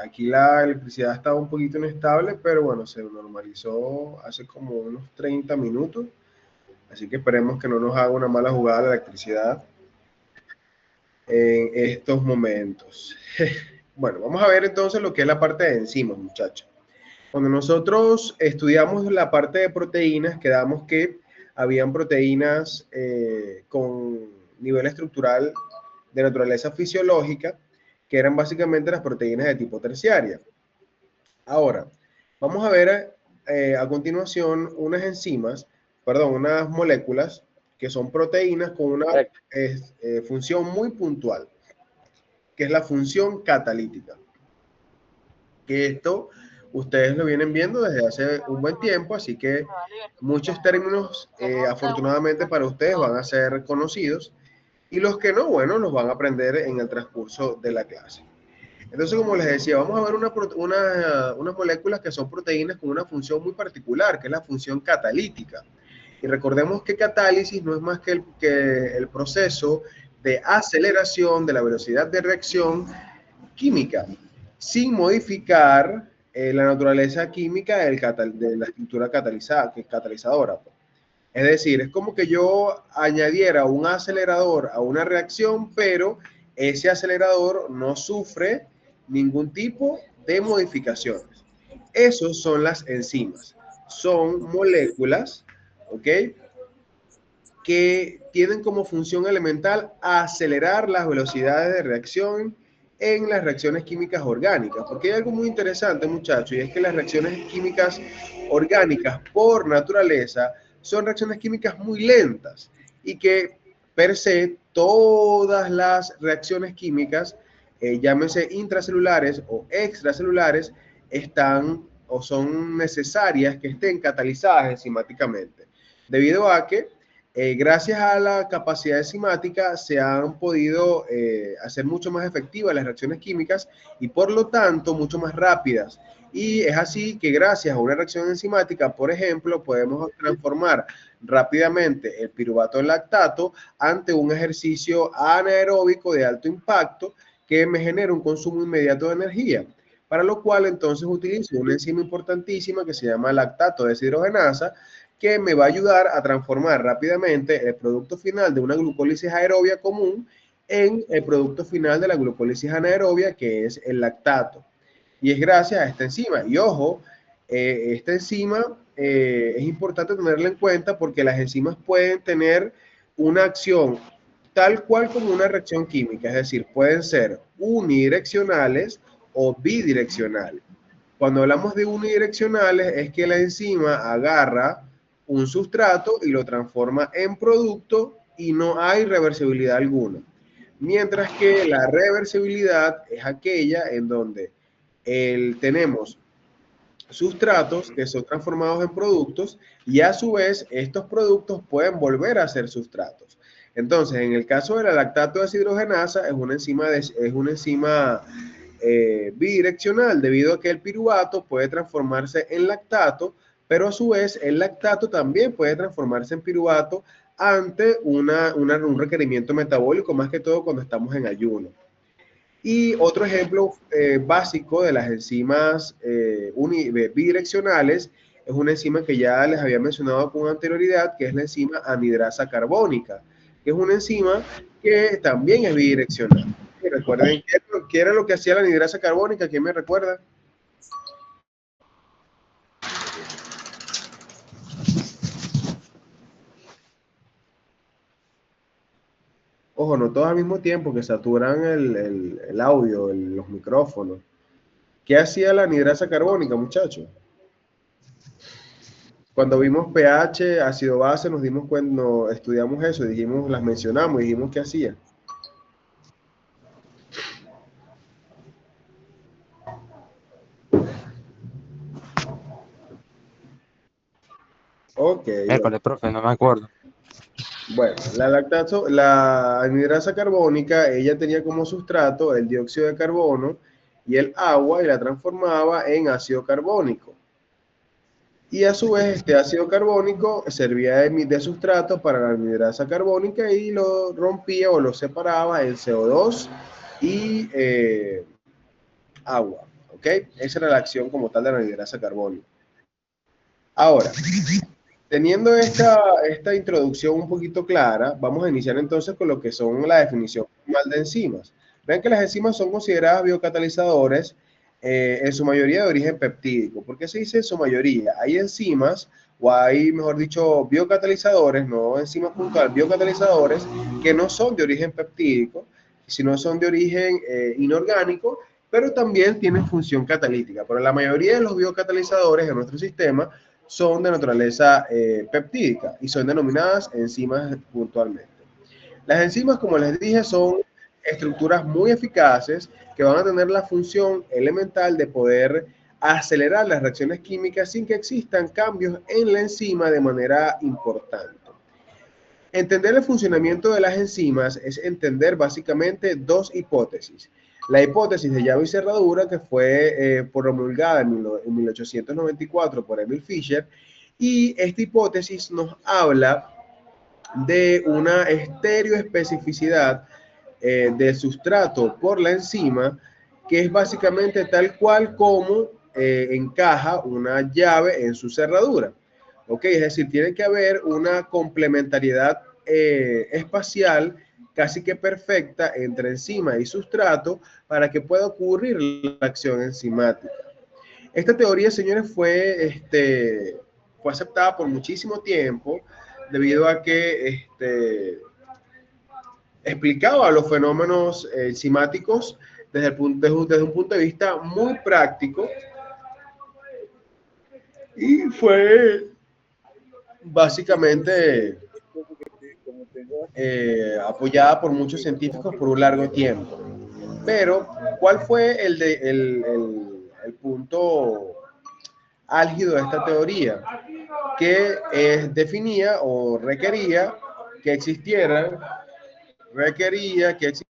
Aquí la electricidad estaba un poquito inestable, pero bueno, se normalizó hace como unos 30 minutos. Así que esperemos que no nos haga una mala jugada la electricidad en estos momentos. Bueno, vamos a ver entonces lo que es la parte de enzimas, muchachos. Cuando nosotros estudiamos la parte de proteínas, quedamos que habían proteínas con nivel estructural de naturaleza fisiológica, que eran básicamente las proteínas de tipo terciaria. Ahora, vamos a ver a continuación unas moléculas que son proteínas con una función muy puntual, que es la función catalítica. Que esto ustedes lo vienen viendo desde hace un buen tiempo, así que muchos términos afortunadamente para ustedes van a ser conocidos y los que no, bueno, los van a aprender en el transcurso de la clase. Entonces, como les decía, vamos a ver unas moléculas que son proteínas con una función muy particular, que es la función catalítica. Y recordemos que catálisis no es más que el proceso de aceleración de la velocidad de reacción química, sin modificar la naturaleza química de la estructura catalizadora. Es decir, es como que yo añadiera un acelerador a una reacción, pero ese acelerador no sufre ningún tipo de modificaciones. Esos son las enzimas. Son moléculas, ¿ok?, que tienen como función elemental acelerar las velocidades de reacción en las reacciones químicas orgánicas. Porque hay algo muy interesante, muchachos, y es que las reacciones químicas orgánicas, por naturaleza, son reacciones químicas muy lentas y que per se todas las reacciones químicas, llámese intracelulares o extracelulares, están o son necesarias que estén catalizadas enzimáticamente, debido a que gracias a la capacidad enzimática se han podido hacer mucho más efectivas las reacciones químicas y por lo tanto mucho más rápidas. Y es así que gracias a una reacción enzimática, por ejemplo, podemos transformar rápidamente el piruvato en lactato ante un ejercicio anaeróbico de alto impacto que me genera un consumo inmediato de energía, para lo cual entonces utilizo una enzima importantísima que se llama lactato deshidrogenasa, que me va a ayudar a transformar rápidamente el producto final de una glucólisis aerobia común en el producto final de la glucólisis anaerobia, que es el lactato. Y es gracias a esta enzima. Y ojo, esta enzima es importante tenerla en cuenta porque las enzimas pueden tener una acción tal cual como una reacción química, es decir, pueden ser unidireccionales o bidireccionales. Cuando hablamos de unidireccionales es que la enzima agarra un sustrato y lo transforma en producto y no hay reversibilidad alguna. Mientras que la reversibilidad es aquella en donde tenemos sustratos que son transformados en productos y a su vez estos productos pueden volver a ser sustratos. Entonces, en el caso de la lactato deshidrogenasa es una enzima bidireccional, debido a que el piruvato puede transformarse en lactato, pero a su vez el lactato también puede transformarse en piruvato ante un requerimiento metabólico, más que todo cuando estamos en ayuno. Y otro ejemplo básico de las enzimas bidireccionales es una enzima que ya les había mencionado con anterioridad, que es la enzima anidrasa carbónica, que es una enzima que también es bidireccional. Y recuerden qué era lo que hacía la anidrasa carbónica. ¿Quién me recuerda? Ojo, no todos al mismo tiempo, que saturan el audio, los micrófonos. ¿Qué hacía la anidrasa carbónica, muchachos? Cuando vimos pH, ácido base, nos dimos cuenta, estudiamos eso, dijimos, las mencionamos, dijimos qué hacía. Ok, Miércoles, profe, no me acuerdo. bueno, la anhidrasa carbónica, ella tenía como sustrato el dióxido de carbono y el agua y la transformaba en ácido carbónico. Y a su vez este ácido carbónico servía de sustrato para la anhidrasa carbónica y lo rompía o lo separaba en CO2 y agua. ¿ok? Esa era la acción como tal de la anhidrasa carbónica. Ahora, teniendo esta introducción un poquito clara, vamos a iniciar entonces con lo que son la definición formal de enzimas. Ven que las enzimas son consideradas biocatalizadores en su mayoría de origen peptídico. ¿Por qué se dice en su mayoría? Hay enzimas, o hay, mejor dicho, biocatalizadores, no enzimas puntuales, biocatalizadores que no son de origen peptídico, sino son de origen inorgánico, pero también tienen función catalítica. Pero la mayoría de los biocatalizadores en nuestro sistema son de naturaleza peptídica y son denominadas enzimas puntualmente. Las enzimas, como les dije, son estructuras muy eficaces que van a tener la función elemental de poder acelerar las reacciones químicas sin que existan cambios en la enzima de manera importante. Entender el funcionamiento de las enzimas es entender básicamente dos hipótesis. La hipótesis de llave y cerradura, que fue promulgada en 1894 por Emil Fischer, y esta hipótesis nos habla de una estereoespecificidad del sustrato por la enzima, que es básicamente tal cual como encaja una llave en su cerradura. ¿Ok? Es decir, tiene que haber una complementariedad espacial casi que perfecta entre enzima y sustrato para que pueda ocurrir la acción enzimática. Esta teoría, señores, fue aceptada por muchísimo tiempo debido a que explicaba los fenómenos enzimáticos desde un punto de vista muy práctico y fue básicamente apoyada por muchos científicos por un largo tiempo. Pero, ¿cuál fue el punto álgido de esta teoría? Que definía o que existiera, requería que existiera.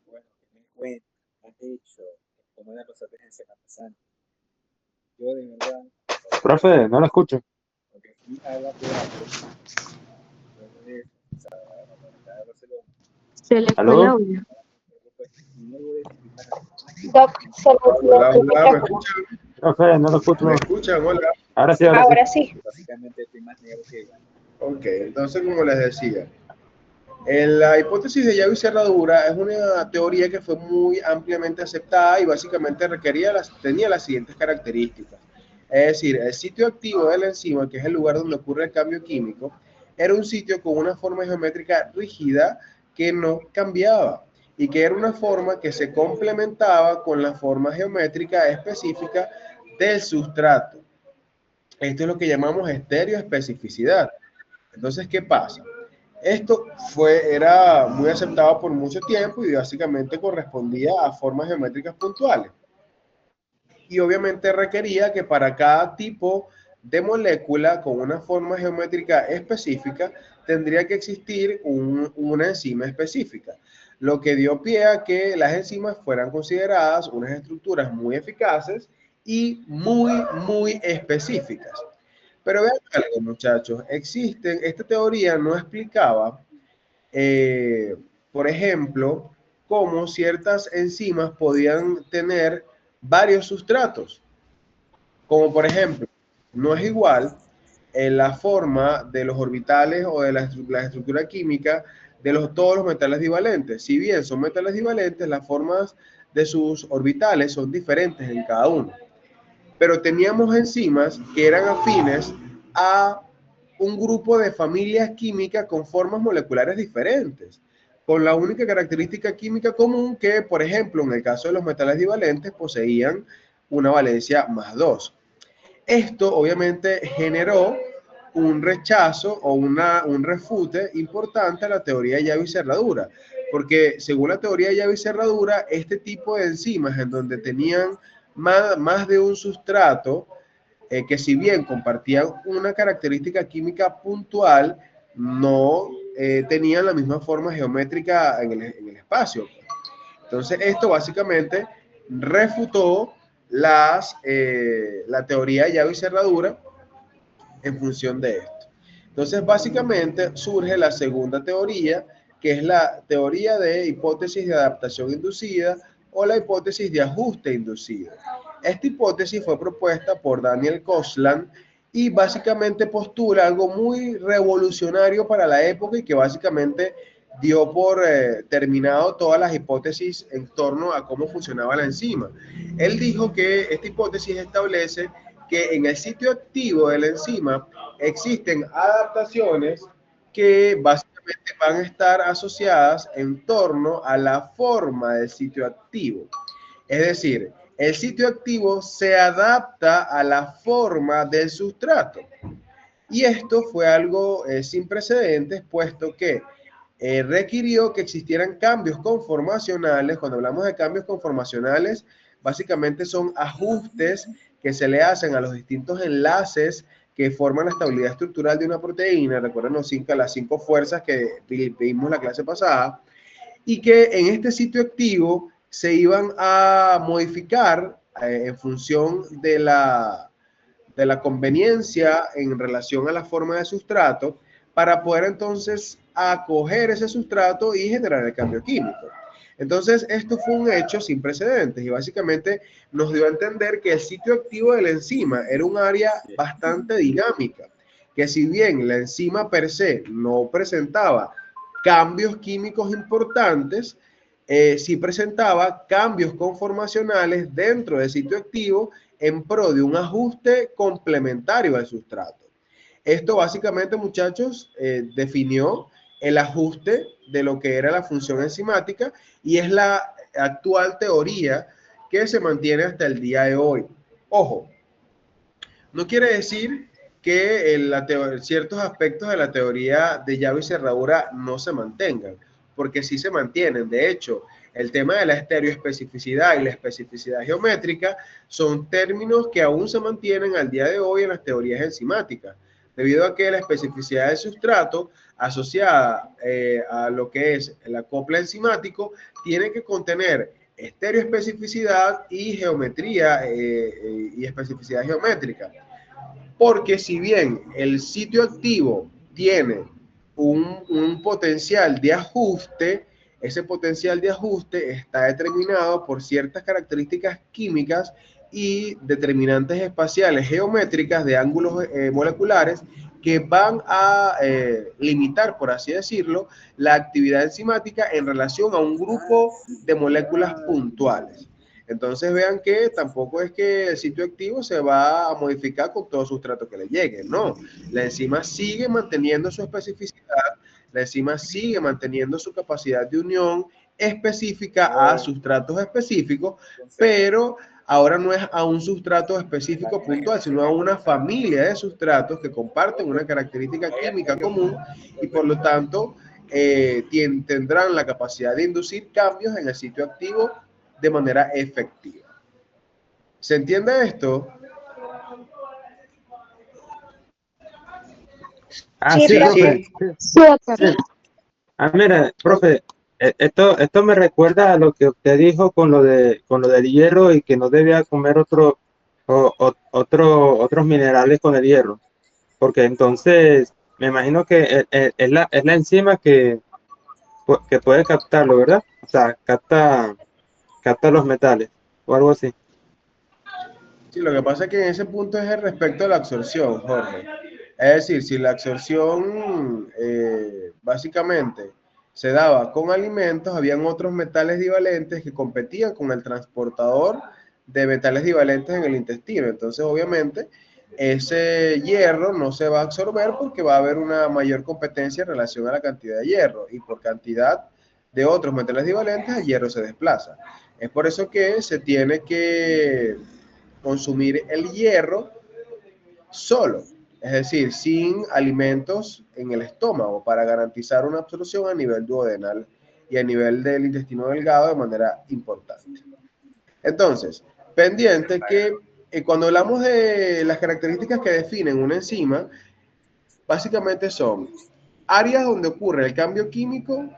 Bueno, ¿qué me cuentas? ¿Qué has hecho? ¿Cómo la pasaste en Semana Santa? Yo de verdad, Profe, no lo escucho. porque fui a la terapia, luego de eso, a la Barcelona, Se le fue el ¿Aló? audio. y luego de eso fui para Doc, se lo Hola, hola, ¿me micrófono. escuchan? Profe, no lo escucho. ¿Me escuchan? Hola. Ahora sí, ahora sí. Ahora sí. básicamente estoy más negro que ella. Ok, entonces como les decía, la hipótesis de llave y cerradura es una teoría que fue muy ampliamente aceptada y básicamente tenía las siguientes características. Es decir, el sitio activo de la enzima, que es el lugar donde ocurre el cambio químico, era un sitio con una forma geométrica rígida que no cambiaba y que era una forma que se complementaba con la forma geométrica específica del sustrato. Esto es lo que llamamos estereoespecificidad. Entonces, ¿qué pasa? Esto era muy aceptado por mucho tiempo y básicamente correspondía a formas geométricas puntuales. Y obviamente requería que para cada tipo de molécula con una forma geométrica específica tendría que existir una enzima específica, lo que dio pie a que las enzimas fueran consideradas unas estructuras muy eficaces y muy específicas. Pero vean algo, muchachos, esta teoría no explicaba, eh, por ejemplo, cómo ciertas enzimas podían tener varios sustratos, como por ejemplo, no es igual en la forma de los orbitales o de la estructura química de todos los metales divalentes. Si bien son metales divalentes, las formas de sus orbitales son diferentes en cada uno. Pero teníamos enzimas que eran afines a un grupo de familias químicas con formas moleculares diferentes, con la única característica química común que, por ejemplo, en el caso de los metales divalentes, poseían una valencia +2. Esto obviamente generó un rechazo o un refute importante a la teoría de llave y cerradura, porque según la teoría de llave y cerradura, este tipo de enzimas en donde tenían más de un sustrato, que si bien compartían una característica química puntual, no tenían la misma forma geométrica en el espacio. Entonces, esto básicamente refutó la teoría de llave y cerradura en función de esto. Entonces, básicamente surge la segunda teoría, que es la teoría de hipótesis de adaptación inducida o la hipótesis de ajuste inducido. Esta hipótesis fue propuesta por Daniel Kostland y básicamente postula algo muy revolucionario para la época y que básicamente dio por terminado todas las hipótesis en torno a cómo funcionaba la enzima. Él dijo que esta hipótesis establece que en el sitio activo de la enzima existen adaptaciones que básicamente van a estar asociadas en torno a la forma del sitio activo. Es decir, el sitio activo se adapta a la forma del sustrato. Y esto fue algo sin precedentes, puesto que requirió que existieran cambios conformacionales. Cuando hablamos de cambios conformacionales, básicamente son ajustes que se le hacen a los distintos enlaces que forman la estabilidad estructural de una proteína. Recuerden las 5 fuerzas que vimos la clase pasada. Y que en este sitio activo se iban a modificar en función de la conveniencia en relación a la forma de sustrato para poder entonces acoger ese sustrato y generar el cambio químico. Entonces, esto fue un hecho sin precedentes y básicamente nos dio a entender que el sitio activo de la enzima era un área bastante dinámica, que si bien la enzima per se no presentaba cambios químicos importantes, sí presentaba cambios conformacionales dentro del sitio activo en pro de un ajuste complementario al sustrato. Esto básicamente, muchachos, definió el ajuste de lo que era la función enzimática y es la actual teoría que se mantiene hasta el día de hoy. Ojo, no quiere decir que ciertos aspectos de la teoría de llave y cerradura no se mantengan, porque sí se mantienen. De hecho, el tema de la estereoespecificidad y la especificidad geométrica son términos que aún se mantienen al día de hoy en las teorías enzimáticas, debido a que la especificidad del sustrato asociada a lo que es el acople enzimático tiene que contener estereoespecificidad y geometría y especificidad geométrica. Porque si bien el sitio activo tiene un potencial de ajuste, ese potencial de ajuste está determinado por ciertas características químicas y determinantes espaciales geométricas de ángulos moleculares que van a limitar, por así decirlo, la actividad enzimática en relación a un grupo de moléculas puntuales. Entonces vean que tampoco es que el sitio activo se va a modificar con todo sustrato que le llegue, no. La enzima sigue manteniendo su especificidad, la enzima sigue manteniendo su capacidad de unión específica a sustratos específicos, pero ahora no es a un sustrato específico puntual, sino a una familia de sustratos que comparten una característica química común y por lo tanto tendrán la capacidad de inducir cambios en el sitio activo de manera efectiva. ¿Se entiende esto? Ah, Sí, sí, profe. profe. Sí, doctor. Sí. Ah, mira, profe, esto me recuerda a lo que usted dijo con lo del hierro y que no debía comer otros minerales con el hierro. Porque entonces me imagino que es la enzima que puede captarlo, ¿verdad? O sea, capta los metales o algo así. Sí, lo que pasa es que en ese punto es el respecto a la absorción, Jorge. Es decir, si la absorción básicamente se daba con alimentos, habían otros metales divalentes que competían con el transportador de metales divalentes en el intestino. Entonces, obviamente, ese hierro no se va a absorber porque va a haber una mayor competencia en relación a la cantidad de hierro y por cantidad de otros metales divalentes, el hierro se desplaza. Es por eso que se tiene que consumir el hierro solo, es decir, sin alimentos en el estómago para garantizar una absorción a nivel duodenal y a nivel del intestino delgado de manera importante. Entonces, pendiente que cuando hablamos de las características que definen una enzima, básicamente son áreas donde ocurre el cambio químico,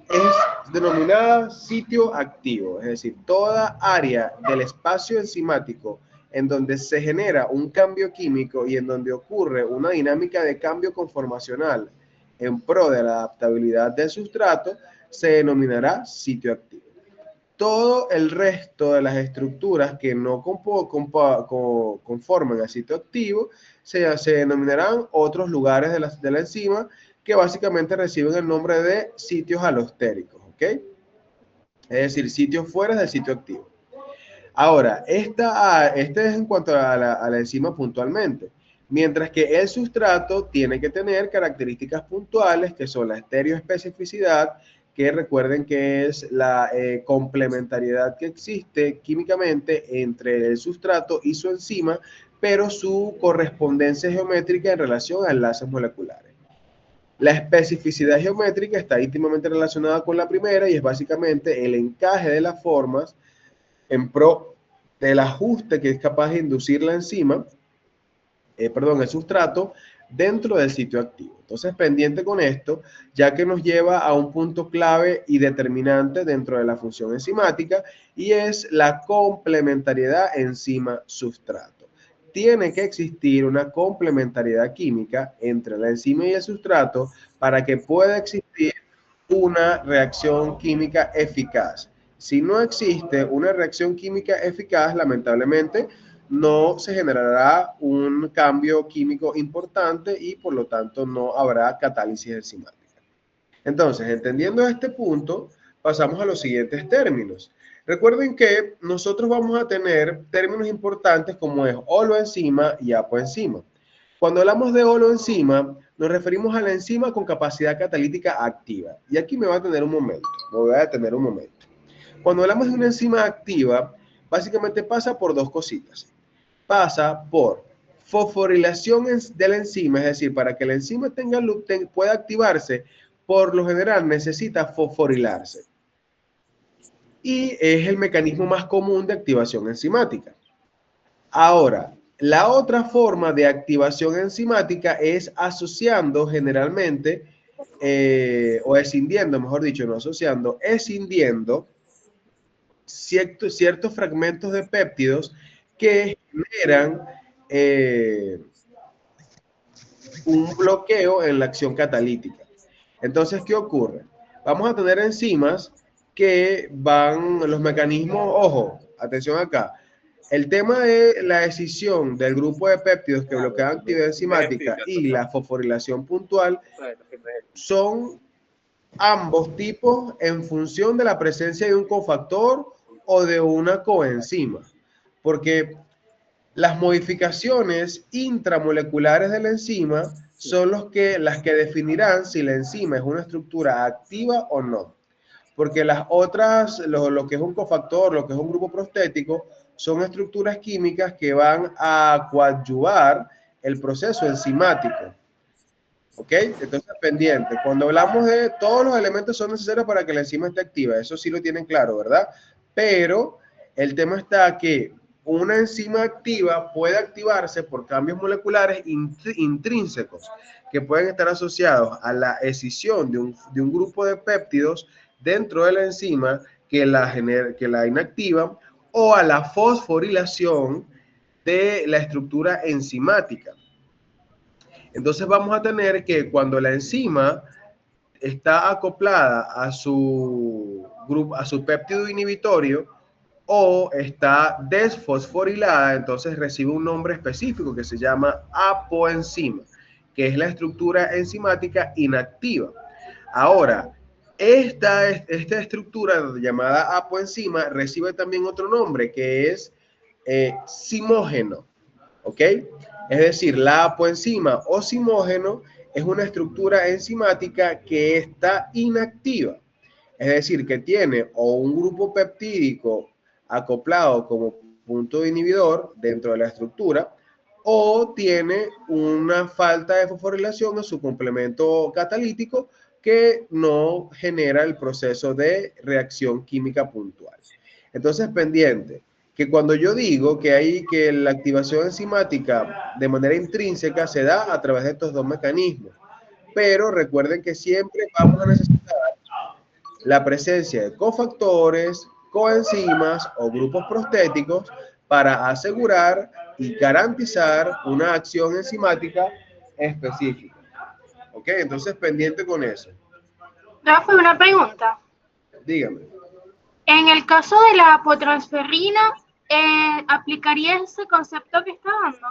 es denominada sitio activo, es decir, toda área del espacio enzimático en donde se genera un cambio químico y en donde ocurre una dinámica de cambio conformacional en pro de la adaptabilidad del sustrato, se denominará sitio activo. todo el resto de las estructuras que no conforman el sitio activo se denominarán otros lugares de la enzima que básicamente reciben el nombre de sitios alostéricos, ¿ok? Es decir, sitios fuera del sitio activo. Ahora, este es en cuanto a la enzima puntualmente, mientras que el sustrato tiene que tener características puntuales que son la estereoespecificidad, que recuerden que es la complementariedad que existe químicamente entre el sustrato y su enzima, pero su correspondencia geométrica en relación a enlaces moleculares. La especificidad geométrica está íntimamente relacionada con la primera y es básicamente el encaje de las formas en pro del ajuste que es capaz de inducir la enzima, el sustrato, dentro del sitio activo. Entonces, pendiente con esto, ya que nos lleva a un punto clave y determinante dentro de la función enzimática, y es la complementariedad enzima-sustrato. Tiene que existir una complementariedad química entre la enzima y el sustrato para que pueda existir una reacción química eficaz. Si no existe una reacción química eficaz, lamentablemente no se generará un cambio químico importante y por lo tanto no habrá catálisis enzimática. Entonces, entendiendo este punto, pasamos a los siguientes términos. Recuerden que nosotros vamos a tener términos importantes como es holoenzima y apoenzima. Cuando hablamos de holoenzima, nos referimos a la enzima con capacidad catalítica activa. Y aquí me va a tener un momento, me voy a detener un momento. Cuando hablamos de una enzima activa, básicamente pasa por dos cositas. Pasa por fosforilación de la enzima, es decir, para que la enzima pueda activarse, por lo general necesita fosforilarse. Y es el mecanismo más común de activación enzimática. Ahora, la otra forma de activación enzimática es asociando generalmente, o escindiendo, mejor dicho, no asociando, escindiendo ciertos fragmentos de péptidos que generan un bloqueo en la acción catalítica. Entonces, ¿qué ocurre? Vamos a tener enzimas que los mecanismos, ojo, atención acá, el tema de la escisión del grupo de péptidos que bloquean actividad enzimática y la fosforilación puntual son ambos tipos en función de la presencia de un cofactor o de una coenzima, porque las modificaciones intramoleculares de la enzima son las que definirán si la enzima es una estructura activa o no. Porque las otras, lo que es un cofactor, lo que es un grupo prostético, son estructuras químicas que van a coadyuvar el proceso enzimático. ¿Ok? Entonces, pendiente. Cuando hablamos de todos los elementos son necesarios para que la enzima esté activa, eso sí lo tienen claro, ¿verdad? Pero el tema está que una enzima activa puede activarse por cambios moleculares intrínsecos que pueden estar asociados a la escisión de un grupo de péptidos dentro de la enzima que la inactivan o a la fosforilación de la estructura enzimática. Entonces vamos a tener que cuando la enzima está acoplada a su péptido inhibitorio o está desfosforilada, entonces recibe un nombre específico que se llama apoenzima, que es la estructura enzimática inactiva. Ahora, esta estructura llamada apoenzima recibe también otro nombre que es zimógeno, ¿ok? Es decir, la apoenzima o zimógeno es una estructura enzimática que está inactiva, es decir, que tiene o un grupo peptídico acoplado como punto inhibidor dentro de la estructura o tiene una falta de fosforilación en su complemento catalítico que no genera el proceso de reacción química puntual. Entonces, pendiente, que cuando yo digo que la activación enzimática de manera intrínseca se da a través de estos dos mecanismos, pero recuerden que siempre vamos a necesitar la presencia de cofactores, coenzimas o grupos prostéticos para asegurar y garantizar una acción enzimática específica. ¿Ok? Entonces, pendiente con eso. Rafa, una pregunta. Dígame. En el caso de la apotransferrina, ¿aplicaría ese concepto que está dando?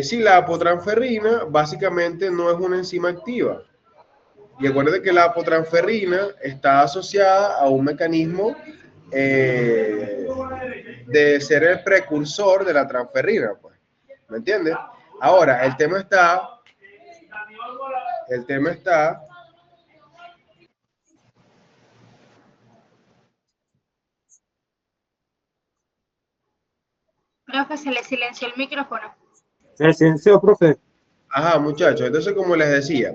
Sí, la apotransferrina básicamente no es una enzima activa. Y acuérdate que la apotransferrina está asociada a un mecanismo de ser el precursor de la transferrina, pues. ¿Me entiendes? Ahora, el tema está, Profe, se le silenció el micrófono. ¿Me silenció, profe? ajá, muchachos, entonces como les decía,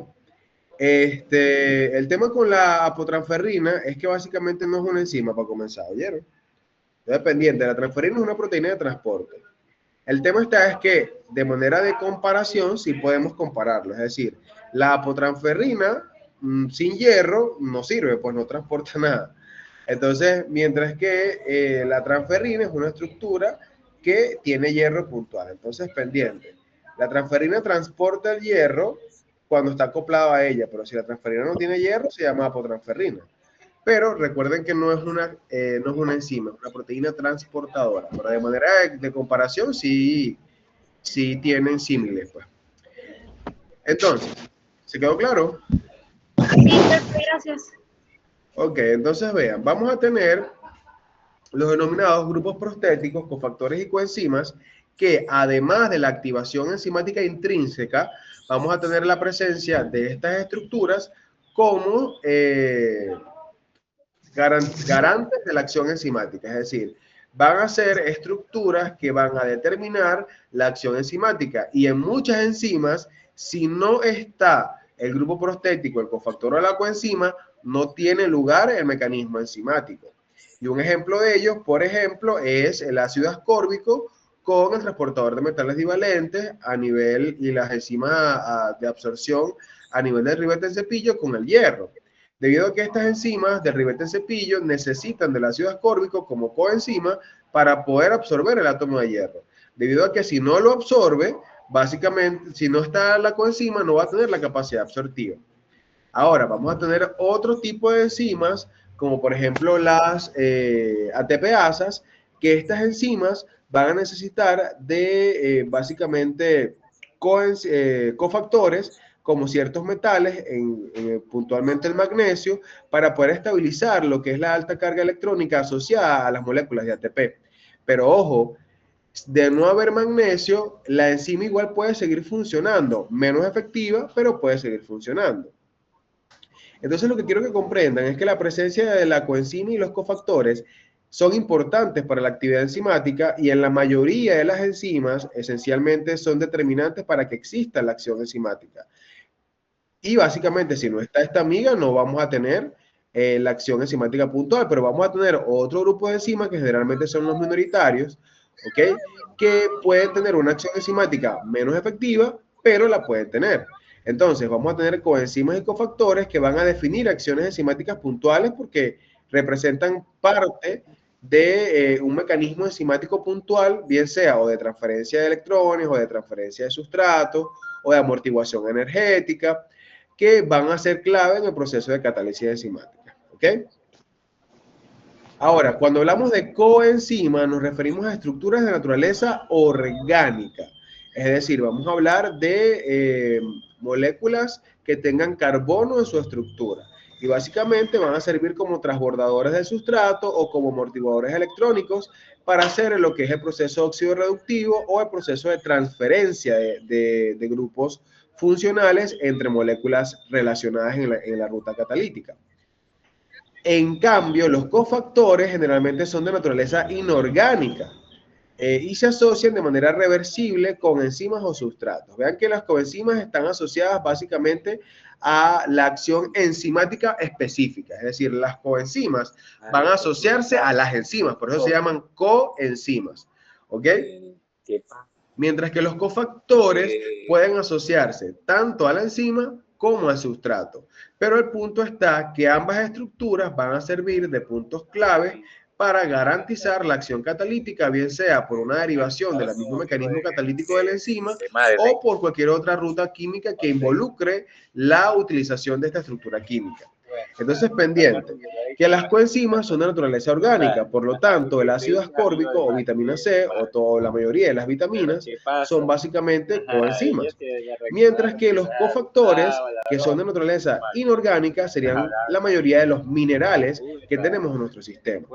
el tema con la apotransferrina es que básicamente no es una enzima para comenzar, ¿oyeron? Entonces, pendiente, la transferrina es una proteína de transporte. El tema es que de manera de comparación sí podemos compararlo, es decir, la apotransferrina sin hierro no sirve, pues no transporta nada. Entonces, mientras que la transferrina es una estructura que tiene hierro puntual. Entonces, pendiente. La transferrina transporta el hierro cuando está acoplado a ella, pero si la transferrina no tiene hierro, se llama apotransferrina. Pero recuerden que no es una enzima, es una proteína transportadora. Pero de manera de comparación, sí tienen símiles, pues. Entonces, ¿se quedó claro? Sí, profe, gracias. Ok, entonces vean, vamos a tener los denominados grupos prostéticos, cofactores y coenzimas, que además de la activación enzimática intrínseca, vamos a tener la presencia de estas estructuras como garantes de la acción enzimática, es decir, van a ser estructuras que van a determinar la acción enzimática y en muchas enzimas, si no está el grupo prostético, el cofactor o la coenzima, no tiene lugar el mecanismo enzimático. Y un ejemplo de ello, por ejemplo, es el ácido ascórbico con el transportador de metales divalentes a nivel y las enzimas de absorción a nivel del ribete en cepillo con el hierro. Debido a que estas enzimas del ribete en cepillo necesitan del ácido ascórbico como coenzima para poder absorber el átomo de hierro. Debido a que si no lo absorbe, básicamente, si no está la coenzima, no va a tener la capacidad absortiva. Ahora, vamos a tener otro tipo de enzimas, como por ejemplo las ATPasas, que estas enzimas van a necesitar de básicamente cofactores como ciertos metales, puntualmente el magnesio, para poder estabilizar lo que es la alta carga electrónica asociada a las moléculas de ATP. Pero ojo, de no haber magnesio, la enzima igual puede seguir funcionando, menos efectiva, pero puede seguir funcionando. Entonces lo que quiero que comprendan es que la presencia de la coenzima y los cofactores son importantes para la actividad enzimática y en la mayoría de las enzimas esencialmente son determinantes para que exista la acción enzimática. Y básicamente si no está esta amiga no vamos a tener la acción enzimática puntual, pero vamos a tener otro grupo de enzimas que generalmente son los minoritarios, ¿ok? Que pueden tener una acción enzimática menos efectiva, pero la pueden tener. Entonces, vamos a tener coenzimas y cofactores que van a definir acciones enzimáticas puntuales porque representan parte de un mecanismo enzimático puntual, bien sea o de transferencia de electrones o de transferencia de sustratos o de amortiguación energética, que van a ser clave en el proceso de catálisis enzimática. ¿Ok? Ahora, cuando hablamos de coenzima, nos referimos a estructuras de naturaleza orgánica. Es decir, vamos a hablar de moléculas que tengan carbono en su estructura. Y básicamente van a servir como transbordadores del sustrato o como amortiguadores electrónicos para hacer lo que es el proceso óxido reductivo o el proceso de transferencia de grupos funcionales entre moléculas relacionadas en la ruta catalítica. En cambio, los cofactores generalmente son de naturaleza inorgánica y se asocian de manera reversible con enzimas o sustratos. Vean que las coenzimas están asociadas básicamente a la acción enzimática específica, es decir, las coenzimas van a asociarse a las enzimas, por eso se llaman coenzimas, ¿ok? Mientras que los cofactores pueden asociarse tanto a la enzima como al sustrato. Pero el punto está que ambas estructuras van a servir de puntos clave para garantizar la acción catalítica, bien sea por una derivación del mismo mecanismo catalítico de la enzima o por cualquier otra ruta química que involucre la utilización de esta estructura química. Entonces, pendiente, que las coenzimas son de naturaleza orgánica, por lo tanto, el ácido ascórbico o vitamina C o la mayoría de las vitaminas son básicamente coenzimas. Mientras que los cofactores, que son de naturaleza inorgánica, serían la mayoría de los minerales que tenemos en nuestro sistema.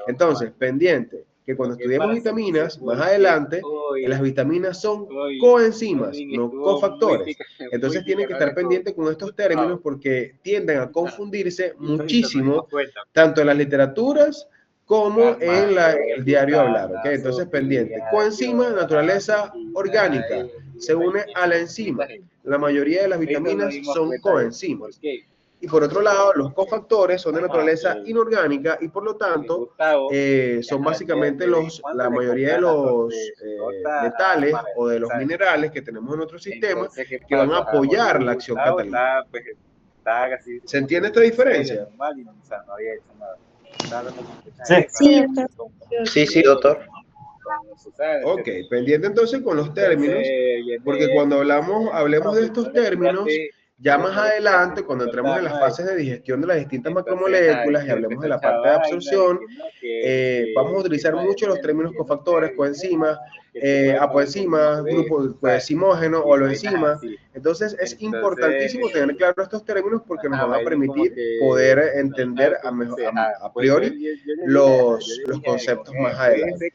Entonces, pendiente, que cuando estudiemos vitaminas, más adelante, las vitaminas son coenzimas, no cofactores. Entonces tienen que estar pendientes con estos términos porque tienden a confundirse muchísimo, tanto en las literaturas como en el diario hablar, ¿ok? Entonces, pendiente. Coenzima, naturaleza orgánica, se une a la enzima. La mayoría de las vitaminas son coenzimas. Y por otro lado, los cofactores son de naturaleza inorgánica y por lo tanto son básicamente la mayoría de los metales o de los minerales que tenemos en nuestro sistema que van a apoyar la acción catalítica. ¿Se entiende esta diferencia? Sí. Sí, doctor. Ok, pendiente entonces con los términos, porque cuando hablemos de estos términos, ya más adelante, cuando entremos en las fases de digestión de las distintas macromoléculas y hablemos de la parte de absorción, vamos a utilizar mucho los términos cofactores, coenzimas, apoenzimas, grupo coenzimógeno o oloenzimas. Entonces es importantísimo tener claro estos términos porque nos van a permitir poder entender a priori los conceptos más adelante.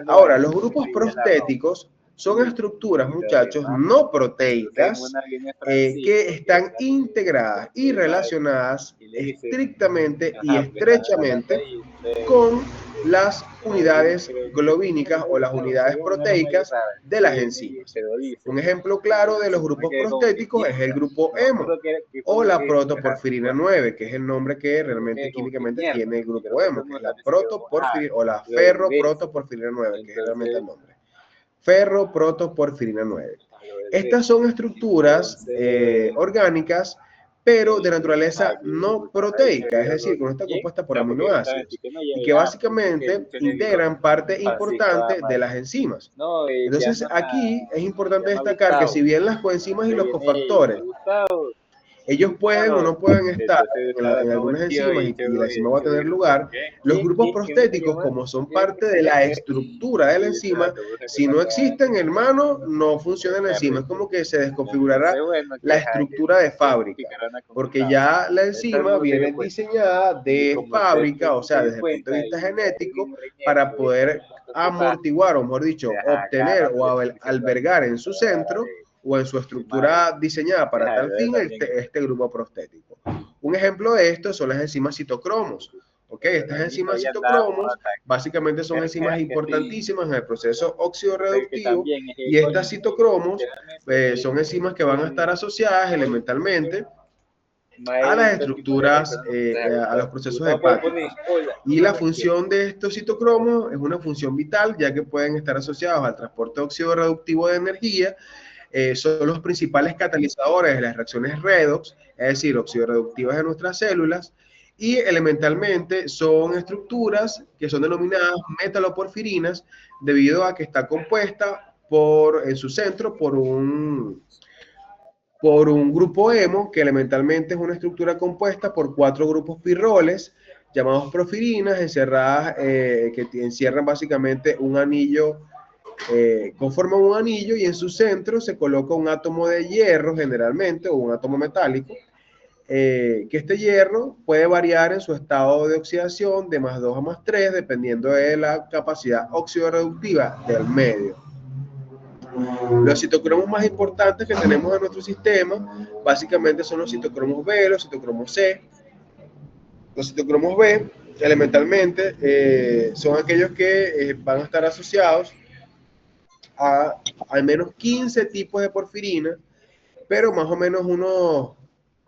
Ahora, los grupos prostéticos son estructuras, muchachos, no proteicas que están integradas y relacionadas estrictamente y estrechamente con las unidades globínicas o las unidades proteicas de las enzimas. Un ejemplo claro de los grupos prostéticos es el grupo hemo o la protoporfirina 9, que es el nombre que realmente químicamente tiene el grupo hemo, que es la protoporfirina o la ferroprotoporfirina 9, que es realmente el nombre. Ferroprotoporfirina 9. Estas son estructuras orgánicas, pero de naturaleza no proteica, es decir, que no está compuesta por aminoácidos, y que básicamente integran parte importante de las enzimas. Entonces, aquí es importante destacar que si bien las coenzimas y los cofactores, ellos pueden o no pueden estar en algunas enzimas y la enzima va a tener lugar, los grupos prostéticos, como son parte de la estructura de la enzima, si no existen, hermano, no funciona la enzima. Es como que se desconfigurará la estructura de fábrica, porque ya la enzima viene diseñada de fábrica, o sea, desde el punto de vista genético, para poder amortiguar, o mejor dicho, obtener o albergar en su centro o en su estructura diseñada para tal fin este grupo prostético. Un ejemplo de esto son las enzimas citocromos. ¿Ok? Estas enzimas citocromos básicamente son enzimas importantísimas en el proceso óxido-reductivo y estas citocromos son enzimas que van a estar asociadas elementalmente a las estructuras, a los procesos hepáticos. Y la función de estos citocromos es una función vital, ya que pueden estar asociados al transporte óxido-reductivo de energía. Son los principales catalizadores de las reacciones redox, es decir, oxidorreductivas de nuestras células, y elementalmente son estructuras que son denominadas metaloporfirinas debido a que está compuesta en su centro por un grupo hemo, que elementalmente es una estructura compuesta por 4 grupos pirroles llamados porfirinas, encerradas, que encierran básicamente un anillo, conforman un anillo y en su centro se coloca un átomo de hierro generalmente o un átomo metálico, que este hierro puede variar en su estado de oxidación de +2 a +3 dependiendo de la capacidad oxidorreductiva del medio. Los citocromos más importantes que tenemos en nuestro sistema básicamente son los citocromos B, los citocromos C. Los citocromos B elementalmente son aquellos que van a estar asociados a al menos 15 tipos de porfirina, pero más o menos unos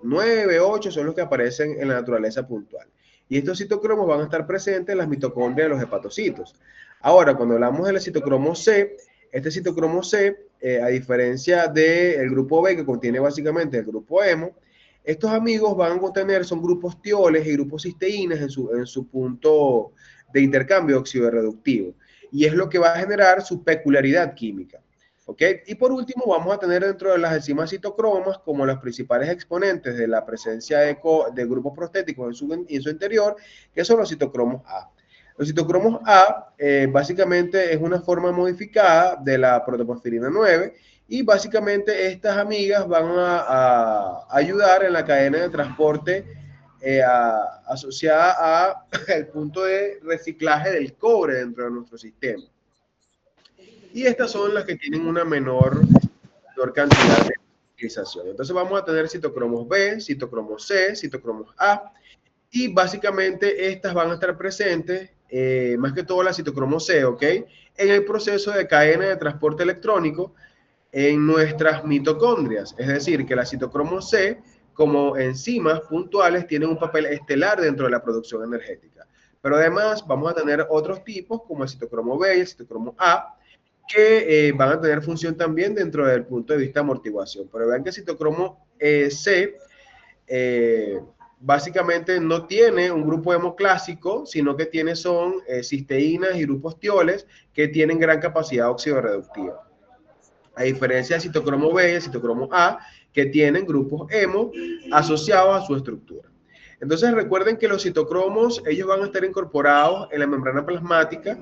9, 8 son los que aparecen en la naturaleza puntual. Y estos citocromos van a estar presentes en las mitocondrias de los hepatocitos. Ahora, cuando hablamos del citocromo C, este citocromo C, a diferencia del grupo B, que contiene básicamente el grupo hemo, estos amigos van a contener, son grupos tioles y grupos cisteínas en su punto de intercambio oxidorreductivo. Y es lo que va a generar su peculiaridad química. ¿Ok? Y por último, vamos a tener dentro de las enzimas citocromas como los principales exponentes de la presencia de grupos prostéticos en su interior, que son los citocromos A. Los citocromos A básicamente es una forma modificada de la protoporfirina 9 y básicamente estas amigas van a ayudar en la cadena de transporte asociada al punto de reciclaje del cobre dentro de nuestro sistema. Y estas son las que tienen una menor cantidad de utilización. Entonces vamos a tener citocromos B, citocromos C, citocromos A, y básicamente estas van a estar presentes, más que todo la citocromo C, ¿ok? En el proceso de cadena de transporte electrónico en nuestras mitocondrias. Es decir, que la citocromo C, como enzimas puntuales, tienen un papel estelar dentro de la producción energética. Pero además vamos a tener otros tipos, como el citocromo B y el citocromo A, que van a tener función también dentro del punto de vista de amortiguación. Pero vean que el citocromo C básicamente no tiene un grupo hemoclásico, sino que son cisteínas y grupos tioles que tienen gran capacidad oxidorreductiva. A diferencia del citocromo B y el citocromo A, que tienen grupos hemo asociados a su estructura. Entonces recuerden que los citocromos, ellos van a estar incorporados en la membrana plasmática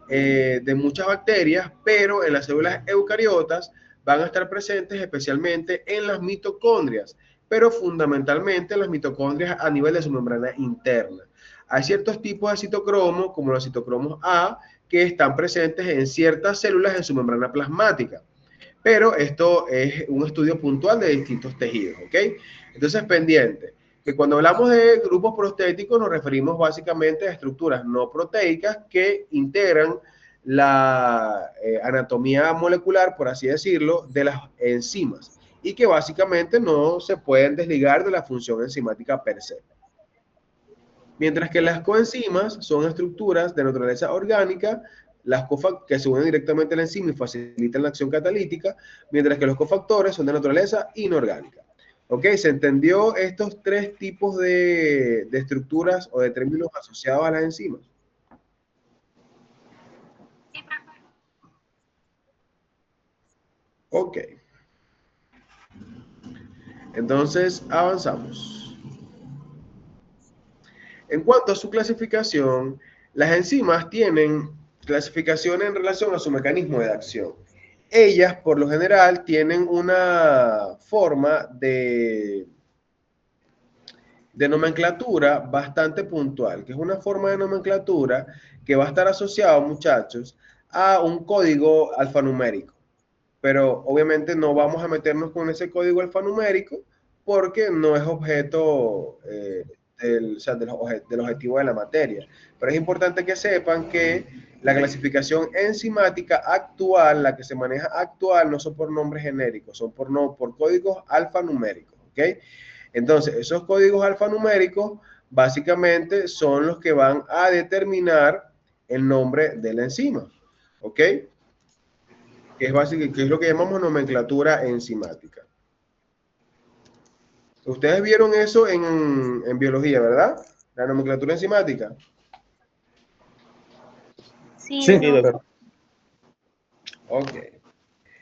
de muchas bacterias, pero en las células eucariotas van a estar presentes especialmente en las mitocondrias, pero fundamentalmente en las mitocondrias a nivel de su membrana interna. Hay ciertos tipos de citocromo, como los citocromos A, que están presentes en ciertas células en su membrana plasmática, pero esto es un estudio puntual de distintos tejidos, ¿ok? Entonces, pendiente, que cuando hablamos de grupos prostéticos nos referimos básicamente a estructuras no proteicas que integran la anatomía molecular, por así decirlo, de las enzimas y que básicamente no se pueden desligar de la función enzimática per se. Mientras que las coenzimas son estructuras de naturaleza orgánica que se unen directamente a la enzima y facilitan la acción catalítica, mientras que los cofactores son de naturaleza inorgánica. ¿Ok? ¿Se entendió estos tres tipos de estructuras o de términos asociados a las enzimas? Ok. Entonces, avanzamos. En cuanto a su clasificación, las enzimas tienen clasificación en relación a su mecanismo de acción. Ellas, por lo general, tienen una forma de nomenclatura bastante puntual, que es una forma de nomenclatura que va a estar asociado, muchachos, a un código alfanumérico. Pero obviamente no vamos a meternos con ese código alfanumérico porque no es objeto del objetivo de la materia. Pero es importante que sepan que la clasificación enzimática actual, la que se maneja actual, no son por nombres genéricos, son por códigos alfanuméricos, ¿ok? Entonces, esos códigos alfanuméricos básicamente son los que van a determinar el nombre de la enzima, ¿ok? Que es lo que llamamos nomenclatura enzimática. Ustedes vieron eso en biología, ¿verdad? La nomenclatura enzimática. Sí, doctor. Ok.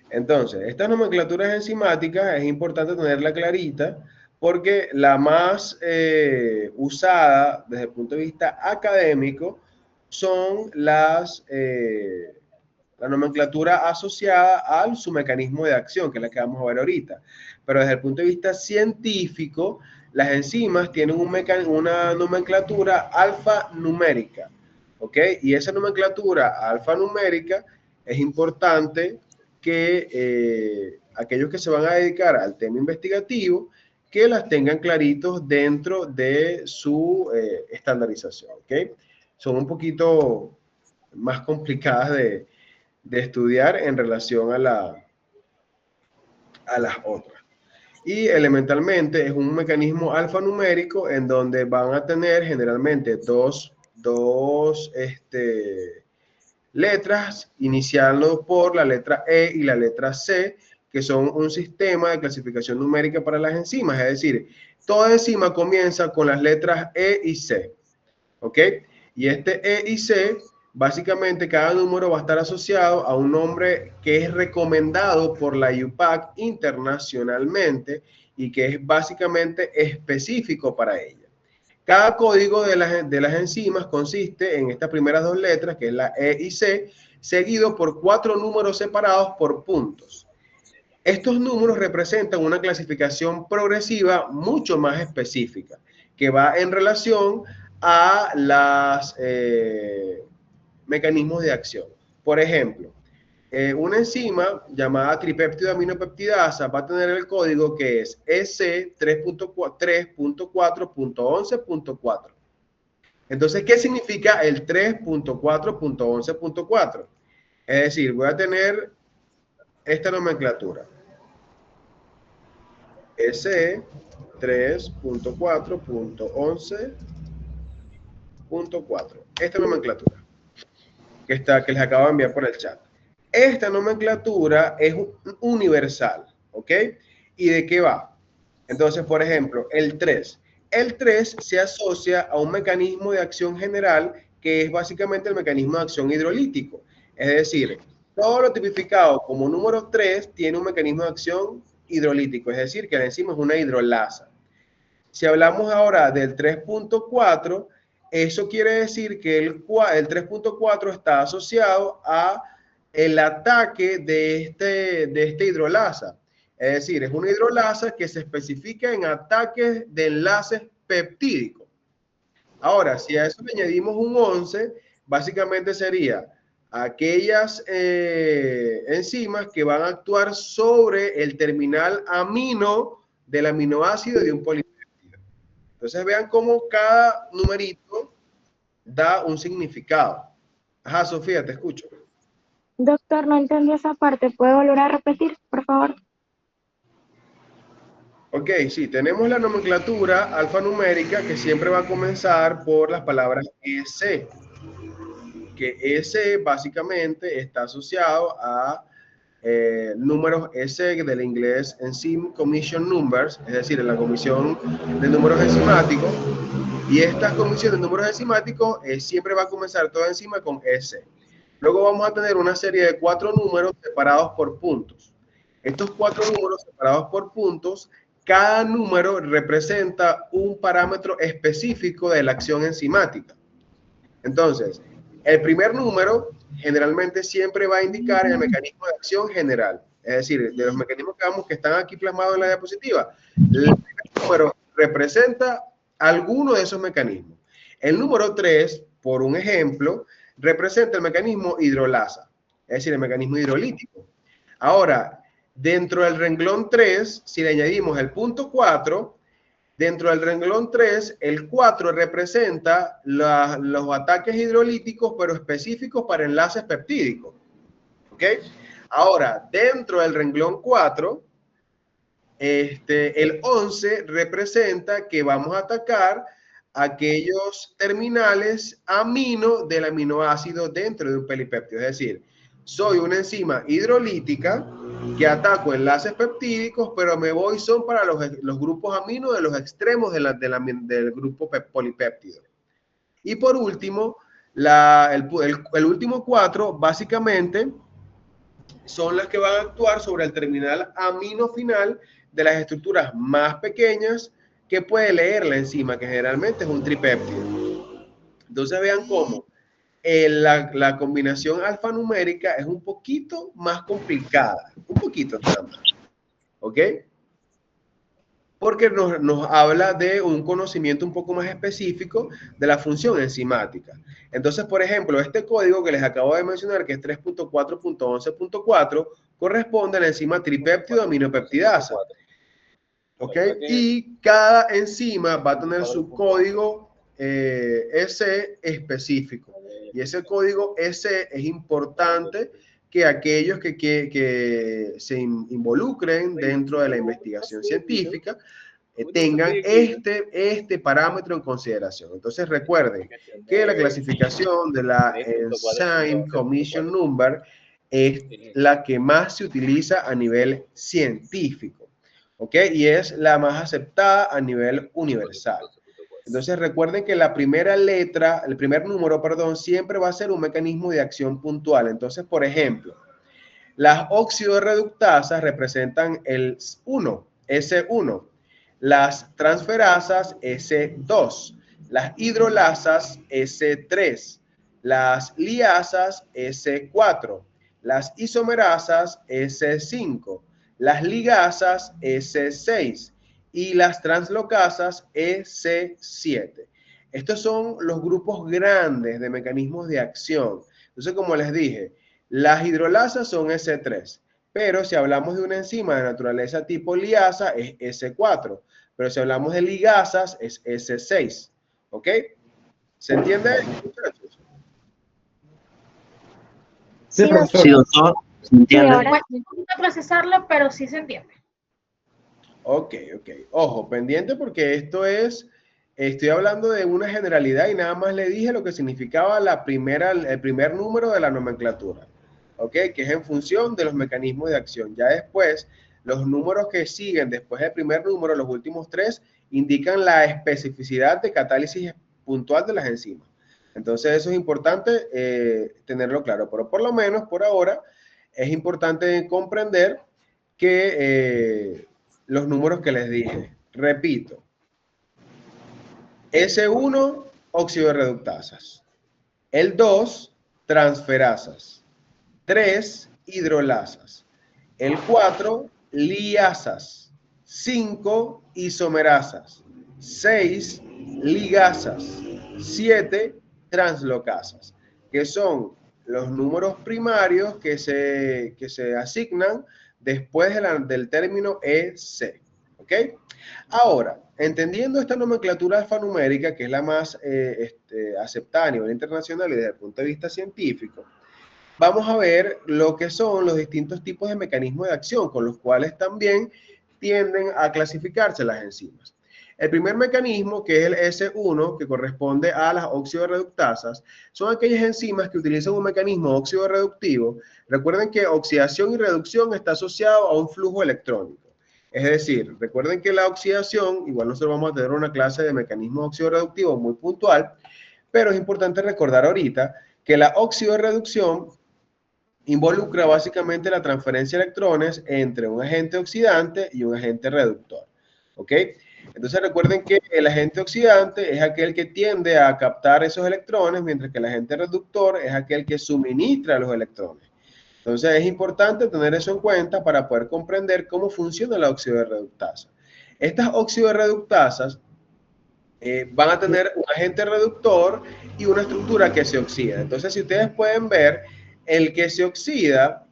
Entonces, estas nomenclaturas enzimáticas es importante tenerla clarita porque la más usada desde el punto de vista académico son la nomenclatura asociada a su mecanismo de acción, que es la que vamos a ver ahorita. Pero desde el punto de vista científico, las enzimas tienen una nomenclatura alfanumérica, ¿ok? Y esa nomenclatura alfanumérica es importante que aquellos que se van a dedicar al tema investigativo, que las tengan claritos dentro de su estandarización, ¿ok? Son un poquito más complicadas de estudiar en relación a las otras. Y elementalmente es un mecanismo alfanumérico en donde van a tener generalmente dos letras, iniciando por la letra E y la letra C, que son un sistema de clasificación numérica para las enzimas. Es decir, toda enzima comienza con las letras E y C, ¿ok? Y este E y C básicamente cada número va a estar asociado a un nombre que es recomendado por la IUPAC internacionalmente y que es básicamente específico para ella. Cada código de las enzimas consiste en estas primeras dos letras, que es la E y C, seguido por 4 números separados por puntos. Estos números representan una clasificación progresiva mucho más específica, que va en relación a los mecanismos de acción. Por ejemplo, una enzima llamada tripéptido aminopeptidasa va a tener el código que es EC3.4.11.4. Entonces, ¿qué significa el 3.4.11.4? Es decir, voy a tener esta nomenclatura. EC3.4.11.4. Esta nomenclatura que les acabo de enviar por el chat. Esta nomenclatura es universal, ¿ok? ¿Y de qué va? Entonces, por ejemplo, el 3. El 3 se asocia a un mecanismo de acción general que es básicamente el mecanismo de acción hidrolítico. Es decir, todo lo tipificado como número 3 tiene un mecanismo de acción hidrolítico, es decir, que la enzima es una hidrolasa. Si hablamos ahora del 3.4, eso quiere decir que el 3.4 está asociado a el ataque de esta hidrolasa. Es decir, es una hidrolasa que se especifica en ataques de enlaces peptídicos. Ahora, si a eso le añadimos un 11, básicamente sería aquellas enzimas que van a actuar sobre el terminal amino del aminoácido de un polipéptido. Entonces vean cómo cada numerito da un significado. Ajá, Sofía, te escucho. Doctor, no entendí esa parte. ¿Puede volver a repetir, por favor? Ok, sí, tenemos la nomenclatura alfanumérica que siempre va a comenzar por las palabras EC, que EC básicamente está asociado a números EC del inglés Enzyme Commission Numbers, es decir, en la comisión de números enzimáticos, y esta comisión de números enzimáticos siempre va a comenzar toda enzima con EC. Luego vamos a tener una serie de 4 números separados por puntos. Estos 4 números separados por puntos, cada número representa un parámetro específico de la acción enzimática. Entonces, el primer número generalmente siempre va a indicar el mecanismo de acción general. Es decir, de los mecanismos que vemos que están aquí plasmados en la diapositiva, el primer número representa alguno de esos mecanismos. El número 3, por un ejemplo, representa el mecanismo hidrolasa, es decir, el mecanismo hidrolítico. Ahora, dentro del renglón 3, si le añadimos el punto 4, dentro del renglón 3, el 4 representa los ataques hidrolíticos, pero específicos para enlaces peptídicos. ¿Ok? Ahora, dentro del renglón 4, el 11 representa que vamos a atacar aquellos terminales amino del aminoácido dentro de un pelipéptido. Es decir, soy una enzima hidrolítica que ataco enlaces peptídicos, pero me voy son para los grupos amino de los extremos del grupo polipéptido. Y por último, el último 4 básicamente son las que van a actuar sobre el terminal amino final de las estructuras más pequeñas que puede leer la enzima, que generalmente es un tripéptido. Entonces vean cómo la combinación alfanumérica es un poquito más complicada, un poquito nada más, ¿ok? Porque nos habla de un conocimiento un poco más específico de la función enzimática. Entonces, por ejemplo, este código que les acabo de mencionar, que es 3.4.11.4, corresponde a la enzima tripéptido aminopeptidasa. ¿Ok? Y cada enzima va a tener su código S específico. Y ese código S es importante que aquellos que se involucren dentro de la investigación científica tengan este parámetro en consideración. Entonces recuerden que la clasificación de la Enzyme Commission Number es la que más se utiliza a nivel científico. ¿Ok? Y es la más aceptada a nivel universal. Entonces recuerden que la primera letra, el primer número, perdón, siempre va a ser un mecanismo de acción puntual. Entonces, por ejemplo, las oxidorreductasas representan el 1, S1. Las transferasas, S2. Las hidrolasas, S3. Las liasas, S4. Las isomerasas, S5. Las ligasas, S6. Y las translocasas, S7. Estos son los grupos grandes de mecanismos de acción. Entonces, como les dije, las hidrolasas son S3, pero si hablamos de una enzima de naturaleza tipo liasa es S4, pero si hablamos de ligasas es S6, ¿ok? ¿Se entiende, muchachos? Sí, Sí, profesor. Sí, doctor. ¿Se Sí, entiende? ahora Cuesta sí. un poquito procesarlo, pero sí se entiende. Ok. Ojo, pendiente porque estoy hablando de una generalidad y nada más le dije lo que significaba el primer número de la nomenclatura, ¿ok? Que es en función de los mecanismos de acción. Ya después, los números que siguen después del primer número, los últimos 3, indican la especificidad de catálisis puntual de las enzimas. Entonces, eso es importante tenerlo claro, pero por lo menos por ahora es importante comprender que los números que les dije. Repito, S1, óxido de reductasas. El 2, transferasas. 3, hidrolasas. El 4, liasas. 5, isomerasas. 6, ligasas. 7, translocasas, que son los números primarios que se asignan después del término EC. ¿Ok? Ahora, entendiendo esta nomenclatura alfanumérica, que es la más aceptada a nivel internacional y desde el punto de vista científico, vamos a ver lo que son los distintos tipos de mecanismos de acción con los cuales también tienden a clasificarse las enzimas. El primer mecanismo, que es el S1, que corresponde a las oxidorreductasas, son aquellas enzimas que utilizan un mecanismo oxidorreductivo. Recuerden que oxidación y reducción está asociado a un flujo electrónico. Es decir, recuerden que la oxidación, igual nosotros vamos a tener una clase de mecanismo oxidorreductivo muy puntual, pero es importante recordar ahorita que la oxidorreducción involucra básicamente la transferencia de electrones entre un agente oxidante y un agente reductor. ¿Ok? Entonces recuerden que el agente oxidante es aquel que tiende a captar esos electrones, mientras que el agente reductor es aquel que suministra los electrones. Entonces es importante tener eso en cuenta para poder comprender cómo funciona la oxidorreductasa. Estas oxidorreductasas van a tener un agente reductor y una estructura que se oxida. Entonces, si ustedes pueden ver, el que se oxida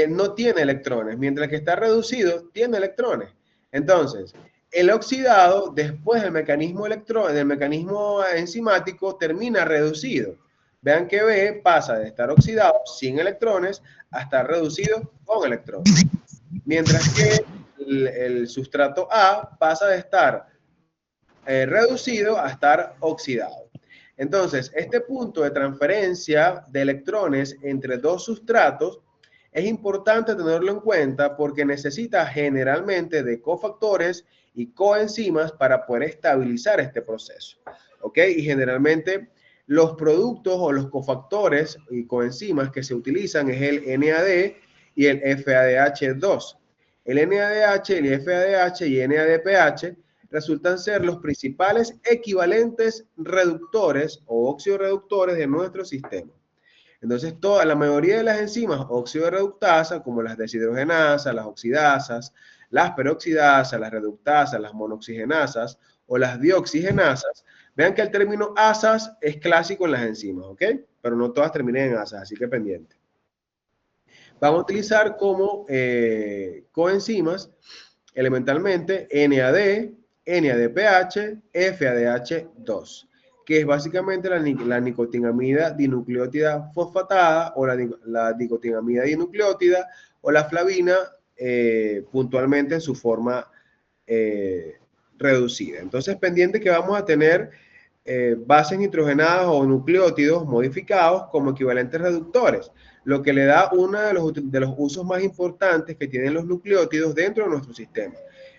no tiene electrones, mientras que está reducido tiene electrones. Entonces, el oxidado, después del mecanismo enzimático, termina reducido. Vean que B pasa de estar oxidado sin electrones a estar reducido con electrones. Mientras que el sustrato A pasa de estar reducido a estar oxidado. Entonces, este punto de transferencia de electrones entre dos sustratos es importante tenerlo en cuenta porque necesita generalmente de cofactores y coenzimas para poder estabilizar este proceso. ¿Ok? Y generalmente los productos o los cofactores y coenzimas que se utilizan es el NAD y el FADH2. El NADH, el FADH y NADPH resultan ser los principales equivalentes reductores o oxidorreductores de nuestro sistema. Entonces, la mayoría de las enzimas oxidorreductasas, como las deshidrogenasas, las oxidasas, las peroxidasas, las reductasas, las monoxigenasas o las dioxigenasas, vean que el término asas es clásico en las enzimas, ¿ok? Pero no todas terminan en asas, así que pendiente. Vamos a utilizar como coenzimas elementalmente NAD, NADPH, FADH2, que es básicamente la nicotinamida dinucleótida fosfatada o la nicotinamida dinucleótida o la flavina puntualmente en su forma reducida. Entonces, pendiente que vamos a tener bases nitrogenadas o nucleótidos modificados como equivalentes reductores, lo que le da uno de los usos más importantes que tienen los nucleótidos dentro de nuestro sistema.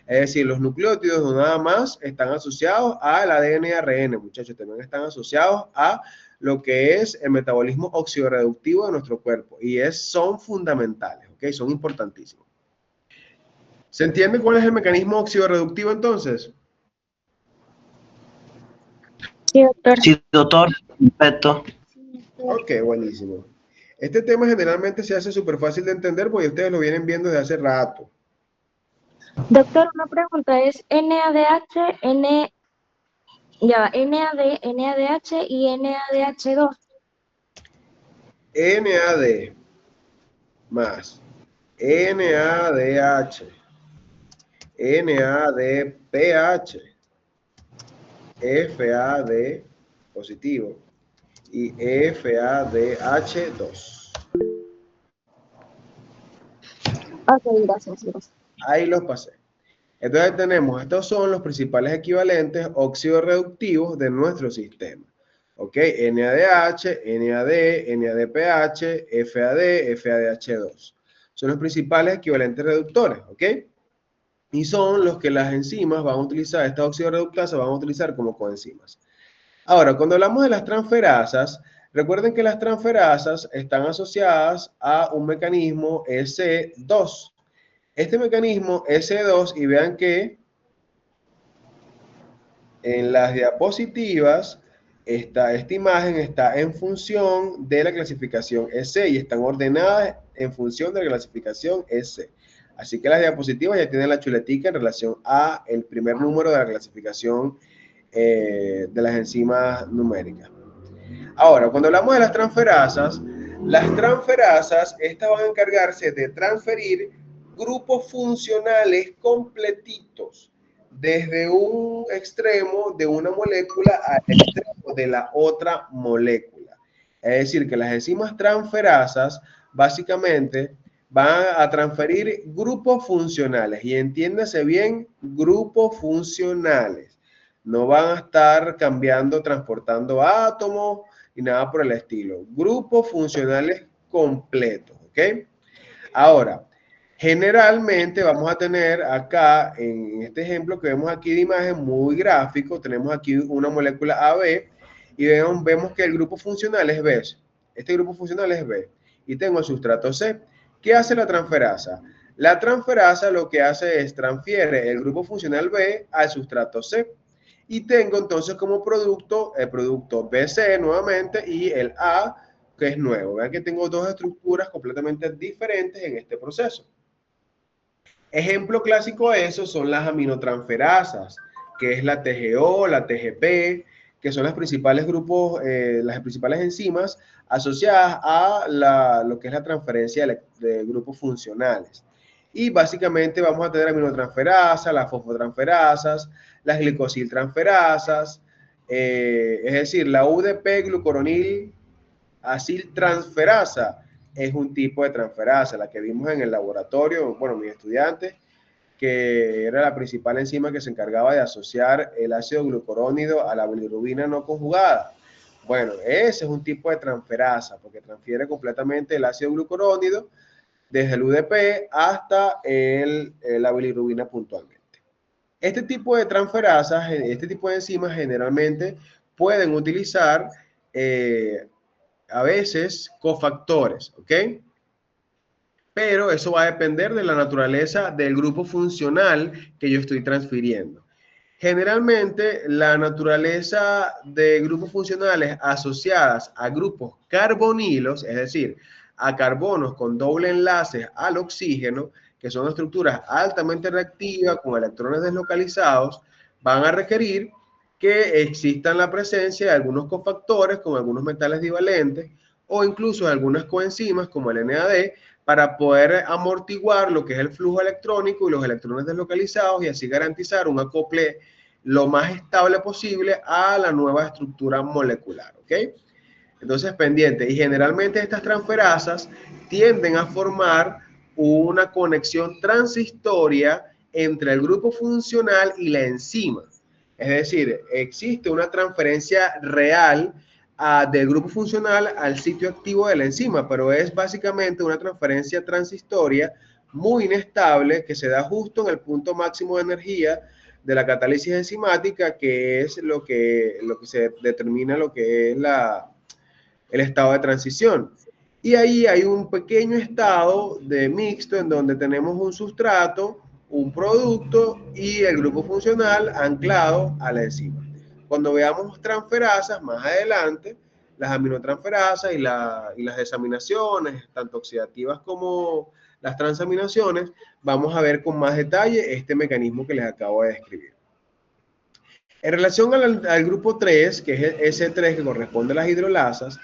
Es decir, los nucleótidos no nada más están asociados al ADN y ARN, muchachos, también están asociados a lo que es el metabolismo oxidorreductivo de nuestro cuerpo y son fundamentales, ¿ok? Son importantísimos. ¿Se entiende cuál es el mecanismo oxidorreductivo entonces? Sí, doctor. Sí, doctor. Perfecto. Ok, buenísimo. Este tema generalmente se hace súper fácil de entender porque ustedes lo vienen viendo desde hace rato. Doctor, una pregunta es NADH, NAD, NADH y NADH2. NAD más NADH, NADPH, FAD positivo y FADH2. Ok, gracias. Ahí los pasé. Entonces tenemos, estos son los principales equivalentes oxidorreductivos de nuestro sistema. ¿Ok? NADH, NAD, NADPH, FAD, FADH2. Son los principales equivalentes reductores. ¿Ok? Y son los que las enzimas van a utilizar, estas oxidorreductasas van a utilizar como coenzimas. Ahora, cuando hablamos de las transferasas, recuerden que las transferasas están asociadas a un mecanismo S2. Este mecanismo S2, y vean que en las diapositivas esta imagen está en función de la clasificación S y están ordenadas en función de la clasificación S. Así que las diapositivas ya tienen la chuletica en relación a el primer número de la clasificación de las enzimas numéricas. Ahora, cuando hablamos de las transferasas estas van a encargarse de transferir grupos funcionales completitos desde un extremo de una molécula al extremo de la otra molécula. Es decir, que las enzimas transferasas básicamente van a transferir grupos funcionales y entiéndase bien, grupos funcionales. No van a estar cambiando, transportando átomos y nada por el estilo. Grupos funcionales completos, ¿ok? Ahora, generalmente vamos a tener acá, en este ejemplo que vemos aquí de imagen muy gráfico, tenemos aquí una molécula AB y vemos que el grupo funcional es B. Este grupo funcional es B. Y tengo el sustrato C. ¿Qué hace la transferasa? La transferasa lo que hace es transfiere el grupo funcional B al sustrato C. Y tengo entonces como producto el producto BC nuevamente y el A que es nuevo. Vean que tengo dos estructuras completamente diferentes en este proceso. Ejemplo clásico de eso son las aminotransferasas, que es la TGO, la TGP, que son los principales grupos, las principales enzimas asociadas a lo que es la transferencia de grupos funcionales. Y básicamente vamos a tener aminotransferasas, las fosfotransferasas, las glicosiltransferasas, es decir, la UDP glucoronil aciltransferasa es un tipo de transferasa, la que vimos en el laboratorio, bueno, mis estudiantes, que era la principal enzima que se encargaba de asociar el ácido glucurónido a la bilirrubina no conjugada. Bueno, ese es un tipo de transferasa, porque transfiere completamente el ácido glucurónido desde el UDP hasta la bilirrubina puntualmente. Este tipo de transferasas, este tipo de enzimas generalmente pueden utilizar a veces cofactores, ¿ok? Pero eso va a depender de la naturaleza del grupo funcional que yo estoy transfiriendo. Generalmente, la naturaleza de grupos funcionales asociadas a grupos carbonilos, es decir, a carbonos con doble enlace al oxígeno, que son estructuras altamente reactivas con electrones deslocalizados, van a requerir que existan la presencia de algunos cofactores con algunos metales divalentes o incluso de algunas coenzimas como el NAD para poder amortiguar lo que es el flujo electrónico y los electrones deslocalizados y así garantizar un acople lo más estable posible a la nueva estructura molecular, ¿ok? Entonces, pendiente. Y generalmente estas transferasas tienden a formar una conexión transistoria entre el grupo funcional y la enzima. Es decir, existe una transferencia real del grupo funcional al sitio activo de la enzima, pero es básicamente una transferencia transistoria muy inestable que se da justo en el punto máximo de energía de la catálisis enzimática, que es lo que se determina lo que es el estado de transición. Y ahí hay un pequeño estado de mixto en donde tenemos un sustrato, un producto y el grupo funcional anclado a la enzima. Cuando veamos transferasas más adelante, las aminotransferasas y las desaminaciones, tanto oxidativas como las transaminaciones, vamos a ver con más detalle este mecanismo que les acabo de describir. En relación al grupo 3, que es el S3 que corresponde a las hidrolasas,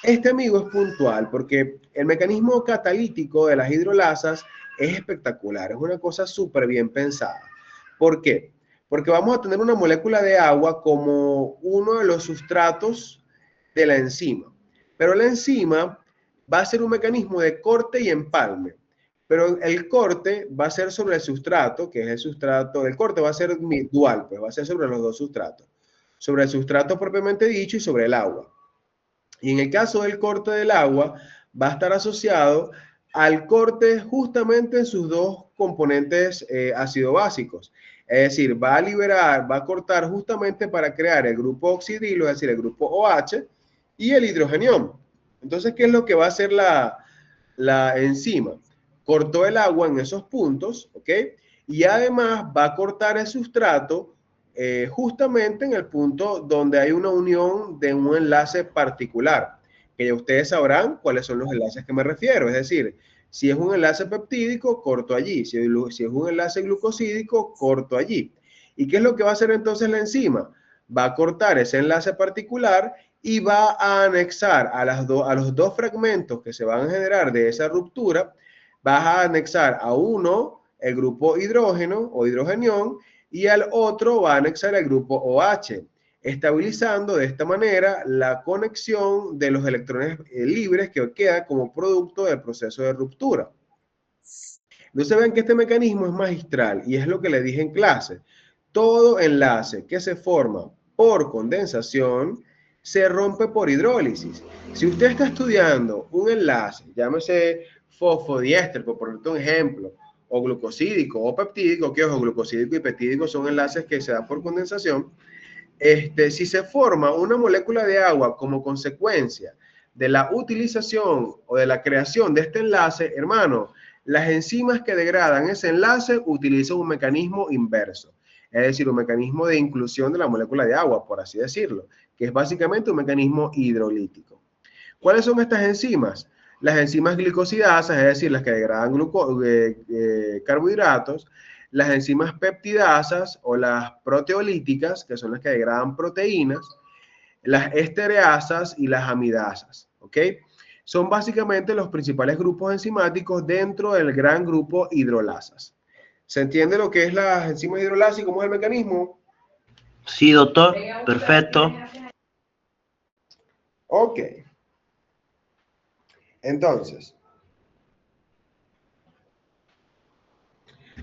este amigo es puntual porque el mecanismo catalítico de las hidrolasas es espectacular, es una cosa súper bien pensada. ¿Por qué? Porque vamos a tener una molécula de agua como uno de los sustratos de la enzima, pero la enzima va a ser un mecanismo de corte y empalme. Pero el corte va a ser sobre el sustrato, que es el sustrato, el corte va a ser dual, pues va a ser sobre los dos sustratos. Sobre el sustrato propiamente dicho y sobre el agua. Y en el caso del corte del agua, va a estar asociado al corte justamente en sus dos componentes ácido básicos. Es decir, va a liberar, va a cortar justamente para crear el grupo oxidrilo, es decir, el grupo OH y el hidrogenión. Entonces, ¿qué es lo que va a hacer la enzima? Cortó el agua en esos puntos, ¿ok? Y además va a cortar el sustrato justamente en el punto donde hay una unión de un enlace particular, que ya ustedes sabrán cuáles son los enlaces que me refiero. Es decir, si es un enlace peptídico, corto allí. Si es un enlace glucosídico, corto allí. ¿Y qué es lo que va a hacer entonces la enzima? Va a cortar ese enlace particular y va a anexar a los dos fragmentos que se van a generar de esa ruptura, vas a anexar a uno el grupo hidrógeno o hidrogenión y al otro va a anexar el grupo OH, estabilizando de esta manera la conexión de los electrones libres que queda como producto del proceso de ruptura. Entonces ven que este mecanismo es magistral y es lo que les dije en clase. Todo enlace que se forma por condensación se rompe por hidrólisis. Si usted está estudiando un enlace, llámese fosfodiéster, por ponerte un ejemplo, o glucosídico o peptídico, que ojo, glucosídico y peptídico son enlaces que se dan por condensación. Si se forma una molécula de agua como consecuencia de la utilización o de la creación de este enlace, hermano, las enzimas que degradan ese enlace utilizan un mecanismo inverso, es decir, un mecanismo de inclusión de la molécula de agua, por así decirlo, que es básicamente un mecanismo hidrolítico. ¿Cuáles son estas enzimas? Las enzimas glicosidasas, es decir, las que degradan carbohidratos, las enzimas peptidasas o las proteolíticas, que son las que degradan proteínas, las estereasas y las amidasas, ¿ok? Son básicamente los principales grupos enzimáticos dentro del gran grupo hidrolasas. ¿Se entiende lo que es las enzimas hidrolasas y cómo es el mecanismo? Sí, doctor. Perfecto. Ok. Entonces,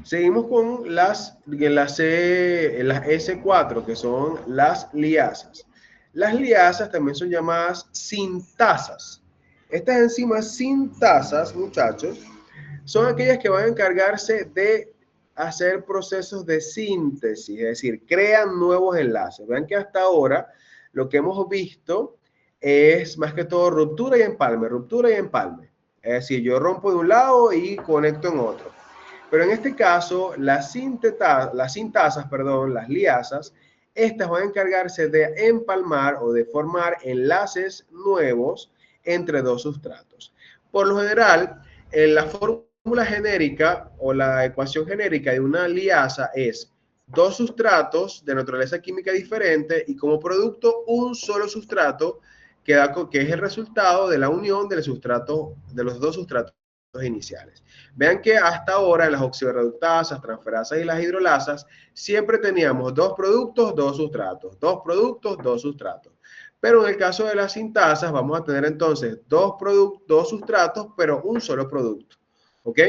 seguimos con las S4, que son las liasas. Las liasas también son llamadas sintasas. Estas enzimas sintasas, muchachos, son aquellas que van a encargarse de hacer procesos de síntesis, es decir, crean nuevos enlaces. Vean que hasta ahora lo que hemos visto es más que todo ruptura y empalme, ruptura y empalme. Es decir, yo rompo de un lado y conecto en otro. Pero en este caso, las sintasas, las liasas, estas van a encargarse de empalmar o de formar enlaces nuevos entre dos sustratos. Por lo general, en la fórmula genérica o la ecuación genérica de una liasa es dos sustratos de naturaleza química diferente y como producto un solo sustrato que es el resultado de la unión de los dos sustratos iniciales. Vean que hasta ahora en las oxidorreductasas, transferasas y las hidrolasas siempre teníamos dos productos, dos sustratos, dos productos, dos sustratos. Pero en el caso de las sintasas vamos a tener entonces dos sustratos, pero un solo producto. ¿Ok?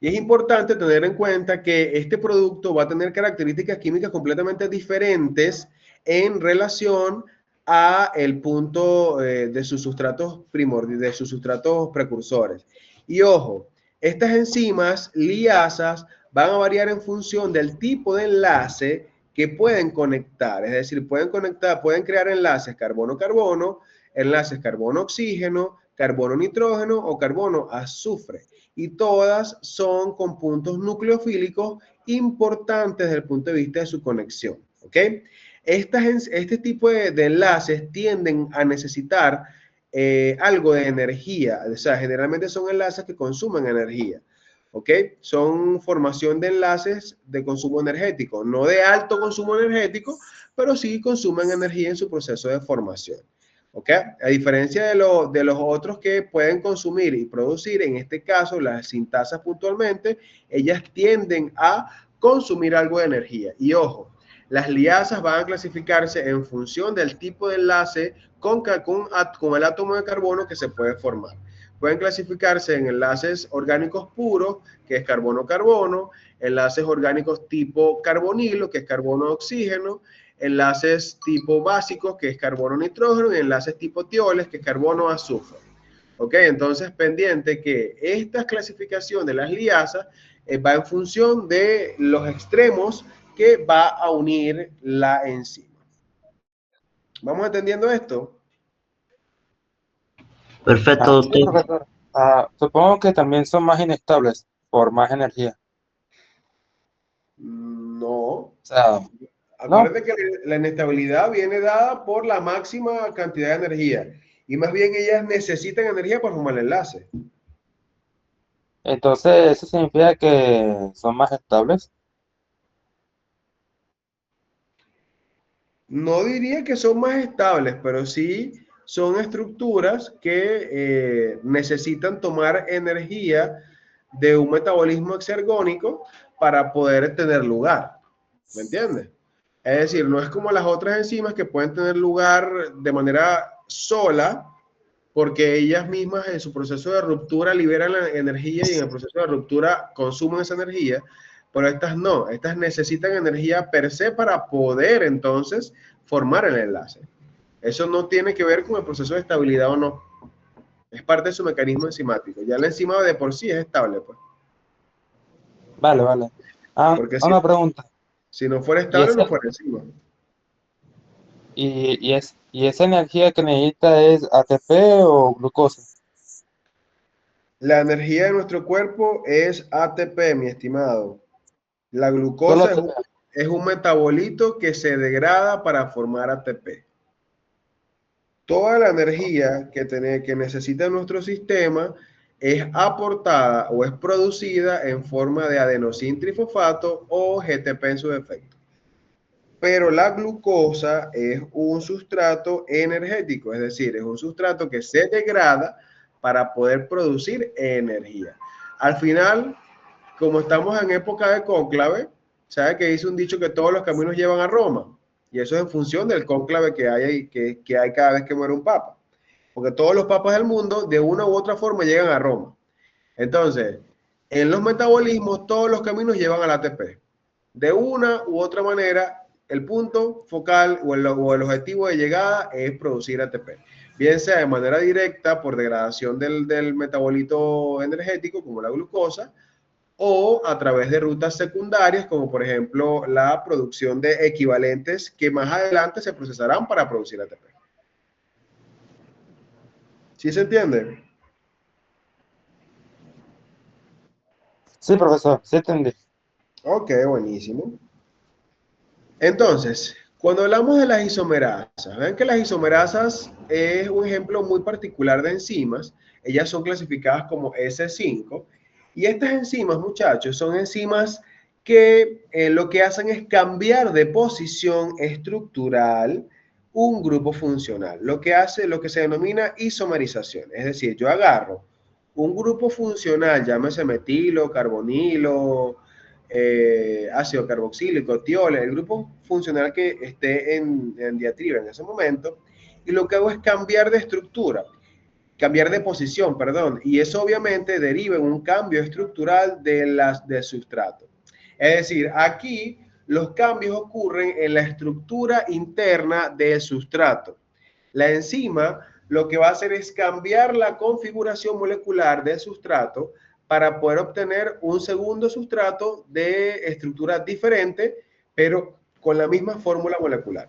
Y es importante tener en cuenta que este producto va a tener características químicas completamente diferentes en relación a el punto de sus sustratos precursores. Y ojo, Estas enzimas liasas van a variar en función del tipo de enlace que pueden conectar, es decir, pueden crear enlaces carbono-carbono, enlaces carbono-oxígeno, carbono-nitrógeno o carbono-azufre. Y todas son con puntos nucleofílicos importantes desde el punto de vista de su conexión, ¿ok? Este tipo de enlaces tienden a necesitar algo de energía, o sea, generalmente son enlaces que consumen energía, ¿ok? Son formación de enlaces de consumo energético, no de alto consumo energético, pero sí consumen energía en su proceso de formación, ¿ok? A diferencia de los otros que pueden consumir y producir, en este caso las sintasas puntualmente, ellas tienden a consumir algo de energía. Y ojo, las liasas van a clasificarse en función del tipo de enlace con el átomo de carbono que se puede formar. Pueden clasificarse en enlaces orgánicos puros, que es carbono-carbono, enlaces orgánicos tipo carbonilo, que es carbono-oxígeno, enlaces tipo básicos, que es carbono-nitrógeno, y enlaces tipo tioles, que es carbono-azufre. ¿Ok? Entonces, pendiente que esta clasificación de las liasas va en función de los extremos que va a unir la enzima. ¿Vamos entendiendo esto? Perfecto, Sí, doctor. profesor. Supongo que también son más inestables por más energía. No. O sea, ¿no? Acuérdate que la inestabilidad viene dada por la máxima cantidad de energía. Y más bien ellas necesitan energía para formar el enlace. Entonces, ¿eso significa que son más estables? No diría que son más estables, pero sí son estructuras que necesitan tomar energía de un metabolismo exergónico para poder tener lugar. ¿Me entiendes? Es decir, no es como las otras enzimas que pueden tener lugar de manera sola, porque ellas mismas en su proceso de ruptura liberan la energía y en el proceso de ruptura consumen esa energía, pero estas no, estas necesitan energía per se para poder entonces formar el enlace. Eso no tiene que ver con el proceso de estabilidad o no, es parte de su mecanismo enzimático. Ya la enzima de por sí es estable, pues, Vale, vale. porque Una pregunta. si no fuera ¿Y estable esa, no fuera enzima. y esa energía que necesita es ATP o glucosa? La energía de nuestro cuerpo es ATP, mi estimado. La Solo glucosa ATP. es un metabolito que se degrada para formar ATP. Toda la energía que necesita nuestro sistema es aportada o es producida en forma de adenosín trifosfato o GTP en su defecto. Pero la glucosa es un sustrato energético, es decir, es un sustrato que se degrada para poder producir energía. Al final, como estamos en época de cónclave, ¿sabe que dice un dicho que todos los caminos llevan a Roma? Y eso es en función del cónclave que hay cada vez que muere un papa. Porque todos los papas del mundo, de una u otra forma, llegan a Roma. Entonces, en los metabolismos, todos los caminos llevan al ATP. De una u otra manera, el punto focal o el objetivo de llegada es producir ATP. Bien sea de manera directa por degradación del metabolito energético, como la glucosa, o a través de rutas secundarias, como por ejemplo la producción de equivalentes que más adelante se procesarán para producir ATP. ¿Sí se entiende? Sí, profesor, sí entendí. Ok, buenísimo. Entonces, cuando hablamos de las isomerasas, ven que las isomerasas es un ejemplo muy particular de enzimas. Ellas son clasificadas como S5. Y estas enzimas, muchachos, son enzimas que lo que hacen es cambiar de posición estructural un grupo funcional. Lo que se denomina isomerización. Es decir, yo agarro un grupo funcional, llámese metilo, carbonilo, ácido carboxílico, tiol, el grupo funcional que esté en diatriba en ese momento, y lo que hago es cambiar de estructura, cambiar de posición, perdón, y eso obviamente deriva en un cambio estructural del sustrato. Es decir, aquí los cambios ocurren en la estructura interna del sustrato. La enzima lo que va a hacer es cambiar la configuración molecular del sustrato para poder obtener un segundo sustrato de estructura diferente, pero con la misma fórmula molecular.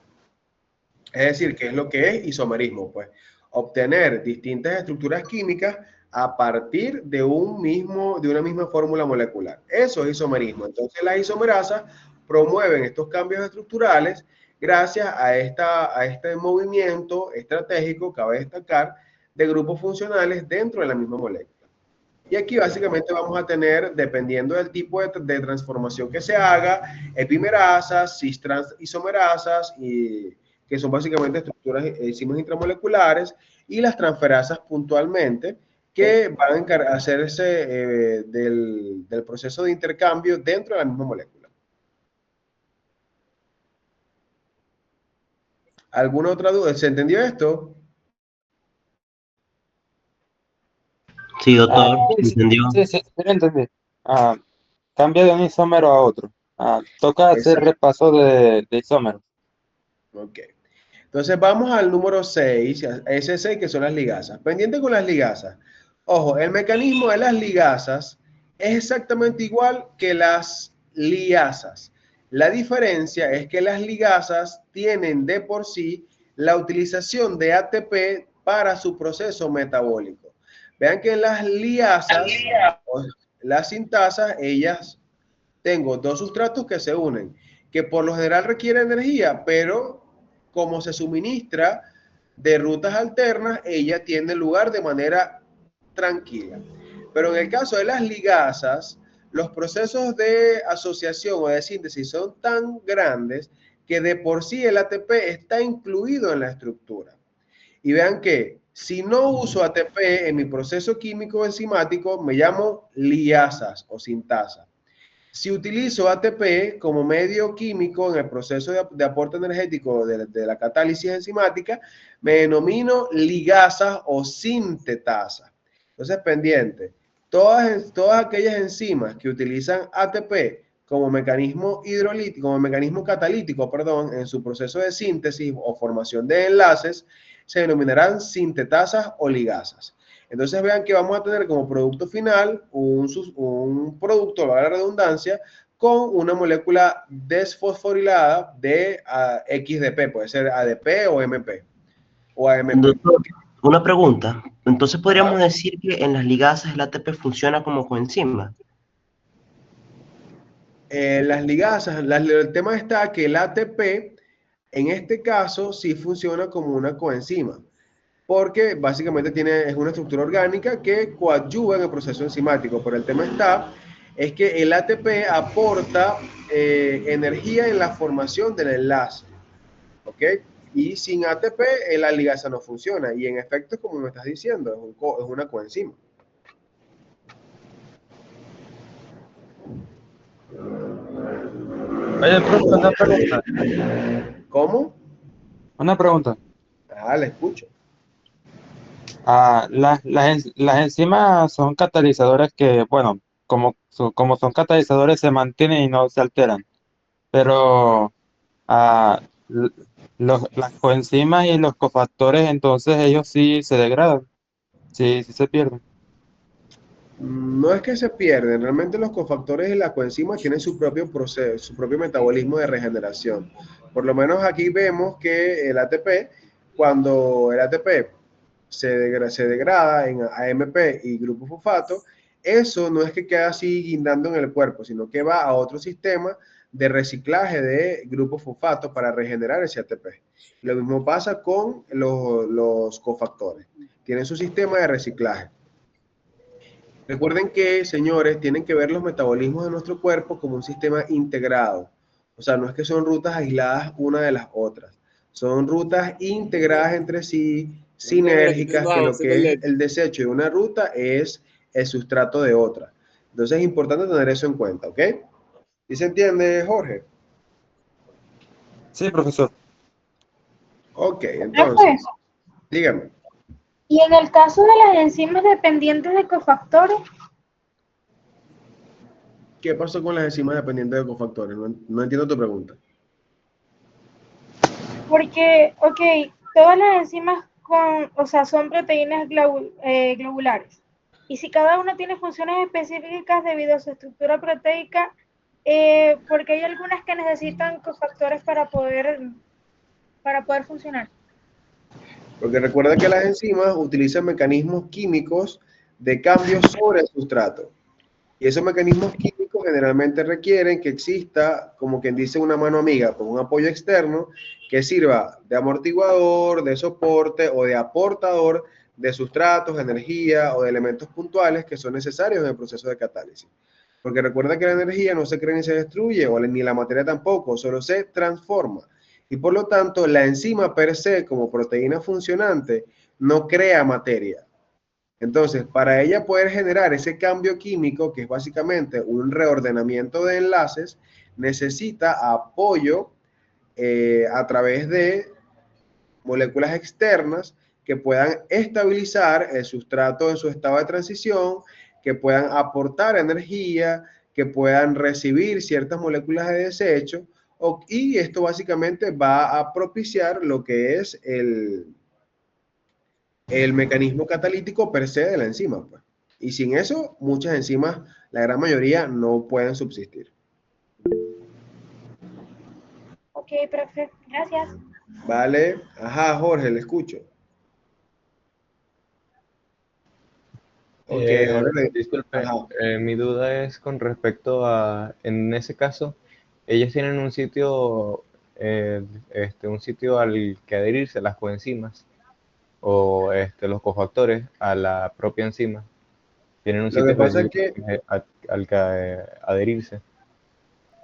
Es decir, ¿qué es lo que es isomerismo? Pues obtener distintas estructuras químicas a partir de una misma fórmula molecular. Eso es isomerismo. Entonces las isomerasas promueven estos cambios estructurales gracias a este movimiento estratégico, cabe destacar, de grupos funcionales dentro de la misma molécula. Y aquí básicamente vamos a tener, dependiendo del tipo de transformación que se haga, epimerasas, cis-trans-isomerasas, que son básicamente estructuras, enzimas intramoleculares, y las transferasas puntualmente, que van a hacerse del proceso de intercambio dentro de la misma molécula. ¿Alguna otra duda? ¿Se entendió esto? Sí, doctor, Sí, ¿entendió? sí, lo entendí. Cambia de un isómero a otro. Toca hacer Exacto. repaso de isómeros. Ok. Entonces vamos al número 6, a ese 6 que son las ligasas. Pendiente con las ligasas. Ojo, el mecanismo de las ligasas es exactamente igual que las liasas. La diferencia es que las ligasas tienen de por sí la utilización de ATP para su proceso metabólico. Vean que las liasas, o las sintasas, ellas tengo dos sustratos que se unen, que por lo general requieren energía, pero como se suministra de rutas alternas, ella tiene lugar de manera tranquila. Pero en el caso de las ligasas, los procesos de asociación o de síntesis son tan grandes que de por sí el ATP está incluido en la estructura. Y vean que si no uso ATP en mi proceso químico enzimático, me llamo liasas o sintasa. Si utilizo ATP como medio químico en el proceso de aporte energético de la catálisis enzimática, me denomino ligasa o sintetasa. Entonces, pendiente, todas aquellas enzimas que utilizan ATP como mecanismo hidrolítico, como mecanismo catalítico, perdón, en su proceso de síntesis o formación de enlaces, se denominarán sintetasas o ligasas. Entonces vean que vamos a tener como producto final un producto, valga la redundancia, con una molécula desfosforilada de XDP, puede ser ADP o MP o AMP. Doctor, una pregunta. Entonces podríamos Ajá. decir que en las ligasas el ATP funciona como coenzima. Las ligasas, el tema está que el ATP, en este caso, sí funciona como una coenzima, porque básicamente es una estructura orgánica que coadyuva en el proceso enzimático. Pero el tema es que el ATP aporta energía en la formación del enlace, ¿ok? Y sin ATP la ligasa no funciona, y en efecto, como me estás diciendo, es una coenzima. Oye, profe, una pregunta. ¿Cómo? Una pregunta. La escucho. Las enzimas son catalizadores que, bueno, como son catalizadores se mantienen y no se alteran. Pero ah, l- las coenzimas y los cofactores, entonces ellos sí se degradan, sí se pierden. No es que se pierden, realmente los cofactores y las coenzimas tienen su propio proceso, su propio metabolismo de regeneración. Por lo menos aquí vemos que el ATP, cuando el ATP se degrada en AMP y grupo fosfato, eso no es que queda así guindando en el cuerpo, sino que va a otro sistema de reciclaje de grupos fosfato para regenerar ese ATP. Lo mismo pasa con los cofactores. Tienen su sistema de reciclaje. Recuerden que, señores, tienen que ver los metabolismos de nuestro cuerpo como un sistema integrado. O sea, no es que son rutas aisladas una de las otras. Son rutas integradas entre sí, sinérgicas, que lo que es el desecho de una ruta es el sustrato de otra. Entonces es importante tener eso en cuenta, ¿ok? ¿Sí se entiende, Jorge? Sí, profesor. Ok, Profe, entonces, dígame, y en el caso de las enzimas dependientes de cofactores, ¿qué pasó con las enzimas dependientes de cofactores? No entiendo tu pregunta. porque, ok, todas las enzimas o sea, son proteínas globulares. Y si cada una tiene funciones específicas debido a su estructura proteica, porque hay algunas que necesitan cofactores para poder funcionar. Porque recuerda que las enzimas utilizan mecanismos químicos de cambio sobre el sustrato. Y esos mecanismos químicos generalmente requieren que exista, como quien dice, una mano amiga con un apoyo externo que sirva de amortiguador, de soporte o de aportador de sustratos, energía o de elementos puntuales que son necesarios en el proceso de catálisis. Porque recuerda que la energía no se crea ni se destruye, ni la materia tampoco, solo se transforma. Y por lo tanto, la enzima per se, como proteína funcionante, no crea materia. Entonces, para ella poder generar ese cambio químico, que es básicamente un reordenamiento de enlaces, necesita apoyo a través de moléculas externas que puedan estabilizar el sustrato en su estado de transición, que puedan aportar energía, que puedan recibir ciertas moléculas de desecho, y esto básicamente va a propiciar lo que es el mecanismo catalítico per se de la enzima, pues. Y sin eso, muchas enzimas, la gran mayoría, no pueden subsistir. Ok, perfecto. Gracias. Vale. Ajá, Jorge, le escucho. Ok, Jorge. Disculpe, Ajá. mi duda es con respecto a, en ese caso, ellos tienen un sitio al que adherirse las coenzimas o los cofactores a la propia enzima. Tienen un Lo que sitio pasa es específico que, al que adherirse.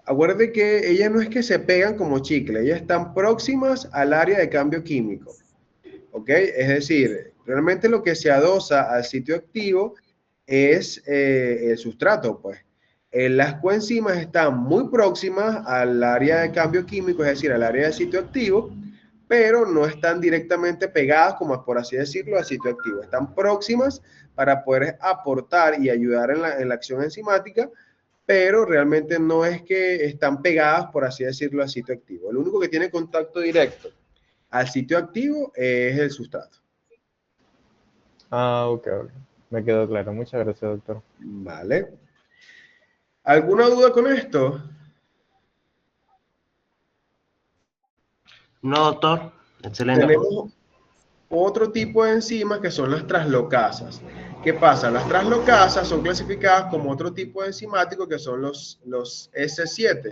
acuérdate que ellas no es que se pegan como chicle, ellas están próximas al área de cambio químico. ¿Ok? Es decir, realmente lo que se adosa al sitio activo es el sustrato, pues. Las coenzimas están muy próximas al área de cambio químico, es decir, al área de sitio activo, pero no están directamente pegadas, como por así decirlo, al sitio activo. Están próximas para poder aportar y ayudar en la acción enzimática, pero realmente no es que están pegadas, por así decirlo, al sitio activo. El único que tiene contacto directo al sitio activo es el sustrato. Ah, ok. Me quedó claro. Muchas gracias, doctor. Vale. ¿Alguna duda con esto? No, doctor. Excelente. Tenemos otro tipo de enzimas que son las translocasas. ¿Qué pasa? Las translocasas son clasificadas como otro tipo de enzimático que son los S7.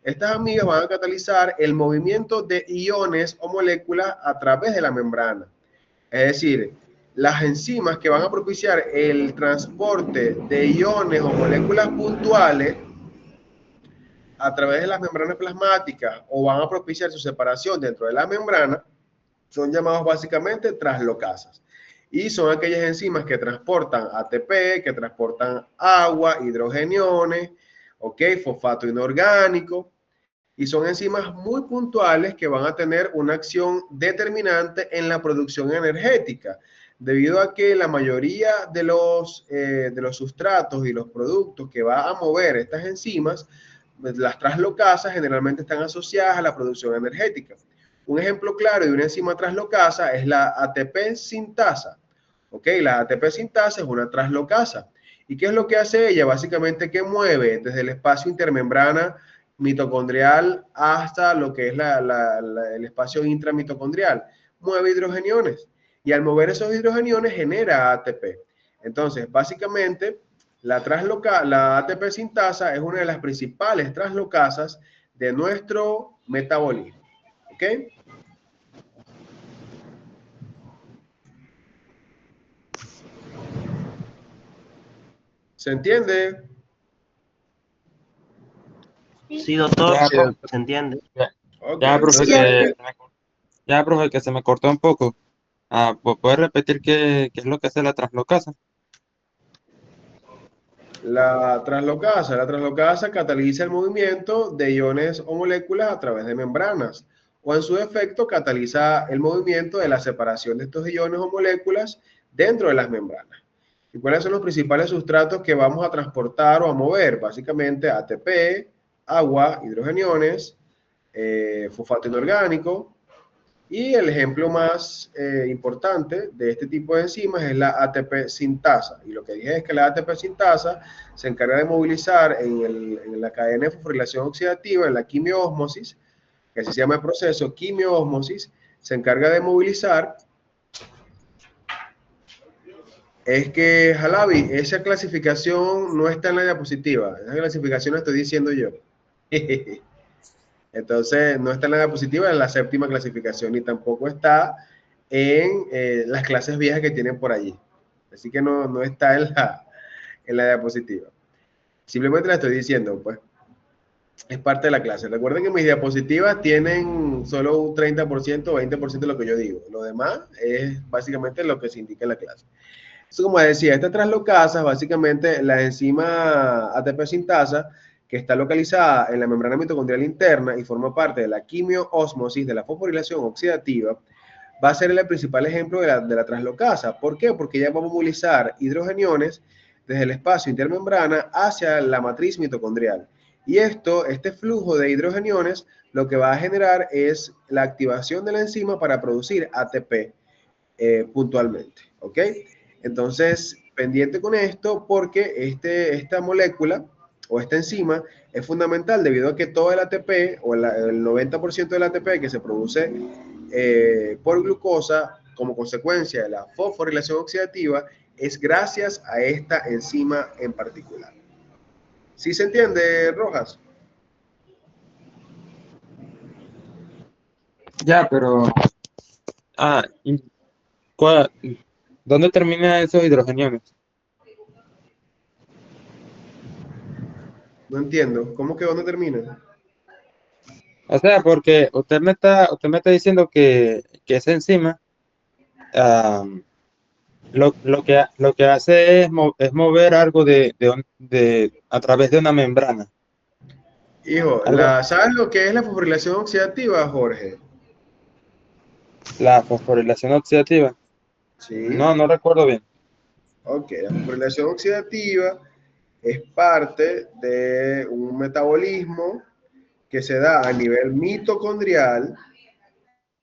Estas amigas van a catalizar el movimiento de iones o moléculas a través de la membrana. Es decir, las enzimas que van a propiciar el transporte de iones o moléculas puntuales a través de las membranas plasmáticas o van a propiciar su separación dentro de la membrana, son llamados básicamente translocasas. Y son aquellas enzimas que transportan ATP, que transportan agua, hidrogeniones, fosfato inorgánico, y son enzimas muy puntuales que van a tener una acción determinante en la producción energética, debido a que la mayoría de los sustratos y los productos que va a mover estas enzimas, las translocasas, generalmente están asociadas a la producción energética. Un ejemplo claro de una enzima translocasa es la ATP sintasa. La ATP sintasa es una translocasa. ¿Y qué es lo que hace ella? Básicamente que mueve desde el espacio intermembrana mitocondrial hasta lo que es el espacio intramitocondrial. Mueve hidrogeniones. Y al mover esos hidrogeniones genera ATP. Entonces, básicamente, la ATP sintasa es una de las principales translocasas de nuestro metabolismo. ¿Ok? ¿Se entiende? Sí, doctor, Ya, se entiende. Ok, ya, profe, entonces, profe, que se me cortó un poco. ¿Puedes repetir qué es lo que hace la translocasa? la translocasa cataliza el movimiento de iones o moléculas a través de membranas, o en su defecto cataliza el movimiento de la separación de estos iones o moléculas dentro de las membranas. ¿Y cuáles son los principales sustratos que vamos a transportar o a mover? Básicamente ATP, agua, hidrogeniones, fosfato inorgánico Y el ejemplo más importante de este tipo de enzimas es la ATP sintasa. Y lo que dije es que la ATP sintasa se encarga de movilizar en la cadena de fosforilación oxidativa, en la quimioósmosis, que así se llama el proceso, quimioósmosis, se encarga de movilizar. Es que, Jalabi, esa clasificación no está en la diapositiva. Esa clasificación la estoy diciendo yo. Entonces, no está en la diapositiva, en la séptima clasificación, ni tampoco está en las clases viejas que tienen por allí. Así que no está en la diapositiva. Simplemente la estoy diciendo, pues. Es parte de la clase. Recuerden que mis diapositivas tienen solo un 30% o 20% de lo que yo digo. Lo demás es básicamente lo que se indica en la clase. Eso, como decía, esta translocasa, básicamente la enzima ATP sintasa, que está localizada en la membrana mitocondrial interna y forma parte de la quimioósmosis de la fosforilación oxidativa, va a ser el principal ejemplo de la translocasa. ¿Por qué? Porque ella va a movilizar hidrogeniones desde el espacio intermembrana hacia la matriz mitocondrial. Y este flujo de hidrogeniones lo que va a generar es la activación de la enzima para producir ATP puntualmente, ¿ok? Entonces, pendiente con esto porque esta molécula o esta enzima es fundamental debido a que todo el ATP o el 90% del ATP que se produce por glucosa como consecuencia de la fosforilación oxidativa es gracias a esta enzima en particular. ¿Sí se entiende, Rojas? Ya, pero... ¿y ¿dónde terminan esos hidrogeniones? No entiendo. ¿Cómo que dónde termina? O sea, porque usted me está diciendo que esa enzima ah, lo que hace es mover algo a través de una membrana. Hijo, Algo, ¿sabes lo que es la fosforilación oxidativa, Jorge? la fosforilación oxidativa. Sí. No recuerdo bien. Ok, la fosforilación oxidativa es parte de un metabolismo que se da a nivel mitocondrial,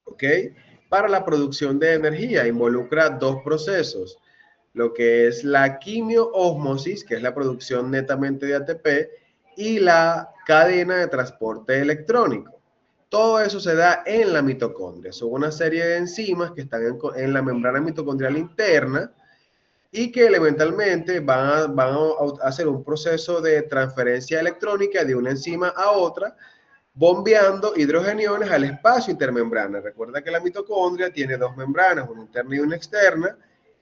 ¿ok? Para la producción de energía. Involucra dos procesos, lo que es la quimioósmosis, que es la producción netamente de ATP, y la cadena de transporte electrónico. Todo eso se da en la mitocondria. Son una serie de enzimas que están en la membrana mitocondrial interna y que elementalmente van a hacer un proceso de transferencia electrónica de una enzima a otra, bombeando hidrogeniones al espacio intermembrana. Recuerda que la mitocondria tiene dos membranas, una interna y una externa,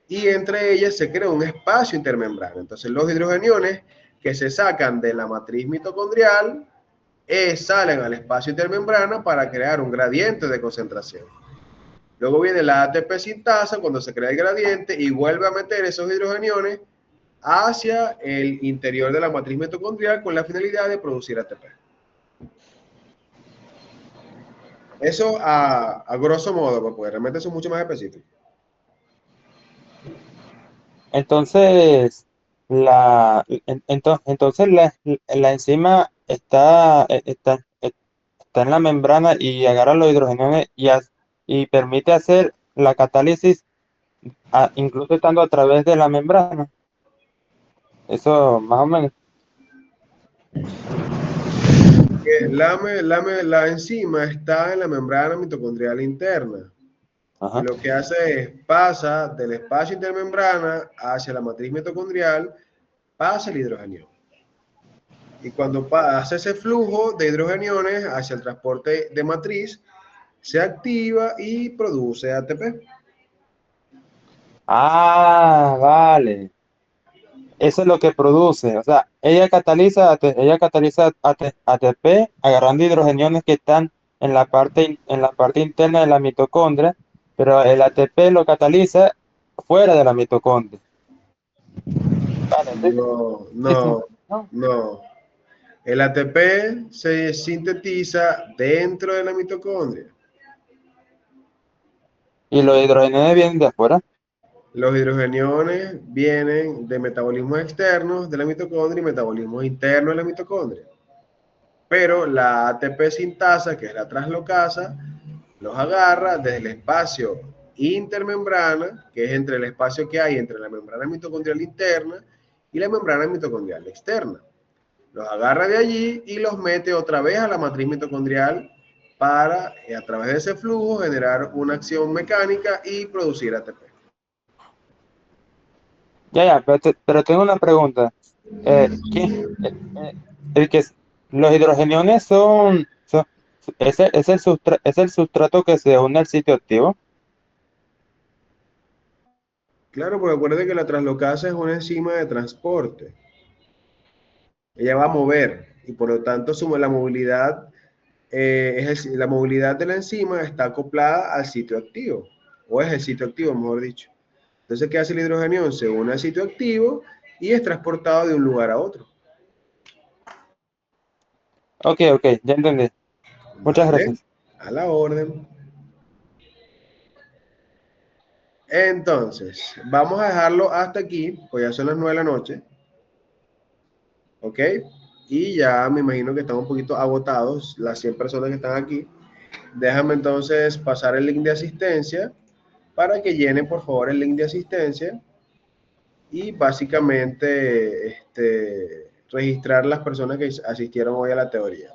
y entre ellas se crea un espacio intermembrana. Entonces los hidrogeniones que se sacan de la matriz mitocondrial salen al espacio intermembrana para crear un gradiente de concentración. Luego viene la ATP sintasa cuando se crea el gradiente y vuelve a meter esos hidrogeniones hacia el interior de la matriz mitocondrial con la finalidad de producir ATP. Eso a grosso modo, porque realmente eso es mucho más específico. Entonces, entonces la enzima está en la membrana y agarra los hidrogeniones y permite hacer la catálisis incluso estando a través de la membrana. Eso más o menos. La enzima está en la membrana mitocondrial interna. Y Ajá. lo que hace es pasa del espacio intermembrana hacia la matriz mitocondrial, pasa el hidrogenio. Y cuando hace ese flujo de hidrogeniones hacia el transporte de matriz, se activa y produce ATP. Vale. Eso es lo que produce. O sea, ella cataliza ATP agarrando hidrogeniones que están en la parte interna de la mitocondria, pero el ATP lo cataliza fuera de la mitocondria. Vale, No, sí, sí, no, ¿no? no. El ATP se sintetiza dentro de la mitocondria. Y los hidrogeniones vienen de afuera. Los hidrogeniones vienen de metabolismos externos de la mitocondria y metabolismos internos de la mitocondria. Pero la ATP sintasa, que es la translocasa, Los agarra desde el espacio intermembrana, que es entre el espacio que hay entre la membrana mitocondrial interna y la membrana mitocondrial externa. Los agarra de allí y los mete otra vez a la matriz mitocondrial para, a través de ese flujo, generar una acción mecánica y producir ATP. Ya, pero tengo una pregunta. El que los hidrogeniones es el sustrato que se une al sitio activo. Claro, porque acuérdate que la translocasa es una enzima de transporte. Ella va a mover y por lo tanto la movilidad, la movilidad de la enzima está acoplada al sitio activo, o es el sitio activo, mejor dicho. Entonces, ¿qué hace el hidrogenión? Se une al sitio activo y es transportado de un lugar a otro. Ok, ya entendí. Muchas ¿Vale? gracias. A la orden. Entonces, vamos a dejarlo hasta aquí, pues ya son las 9 de la noche. ¿Ok? Y ya me imagino que estamos un poquito agotados, las 100 personas que están aquí. Déjame entonces pasar el link de asistencia para que llenen, por favor, el link de asistencia y básicamente registrar las personas que asistieron hoy a la teoría.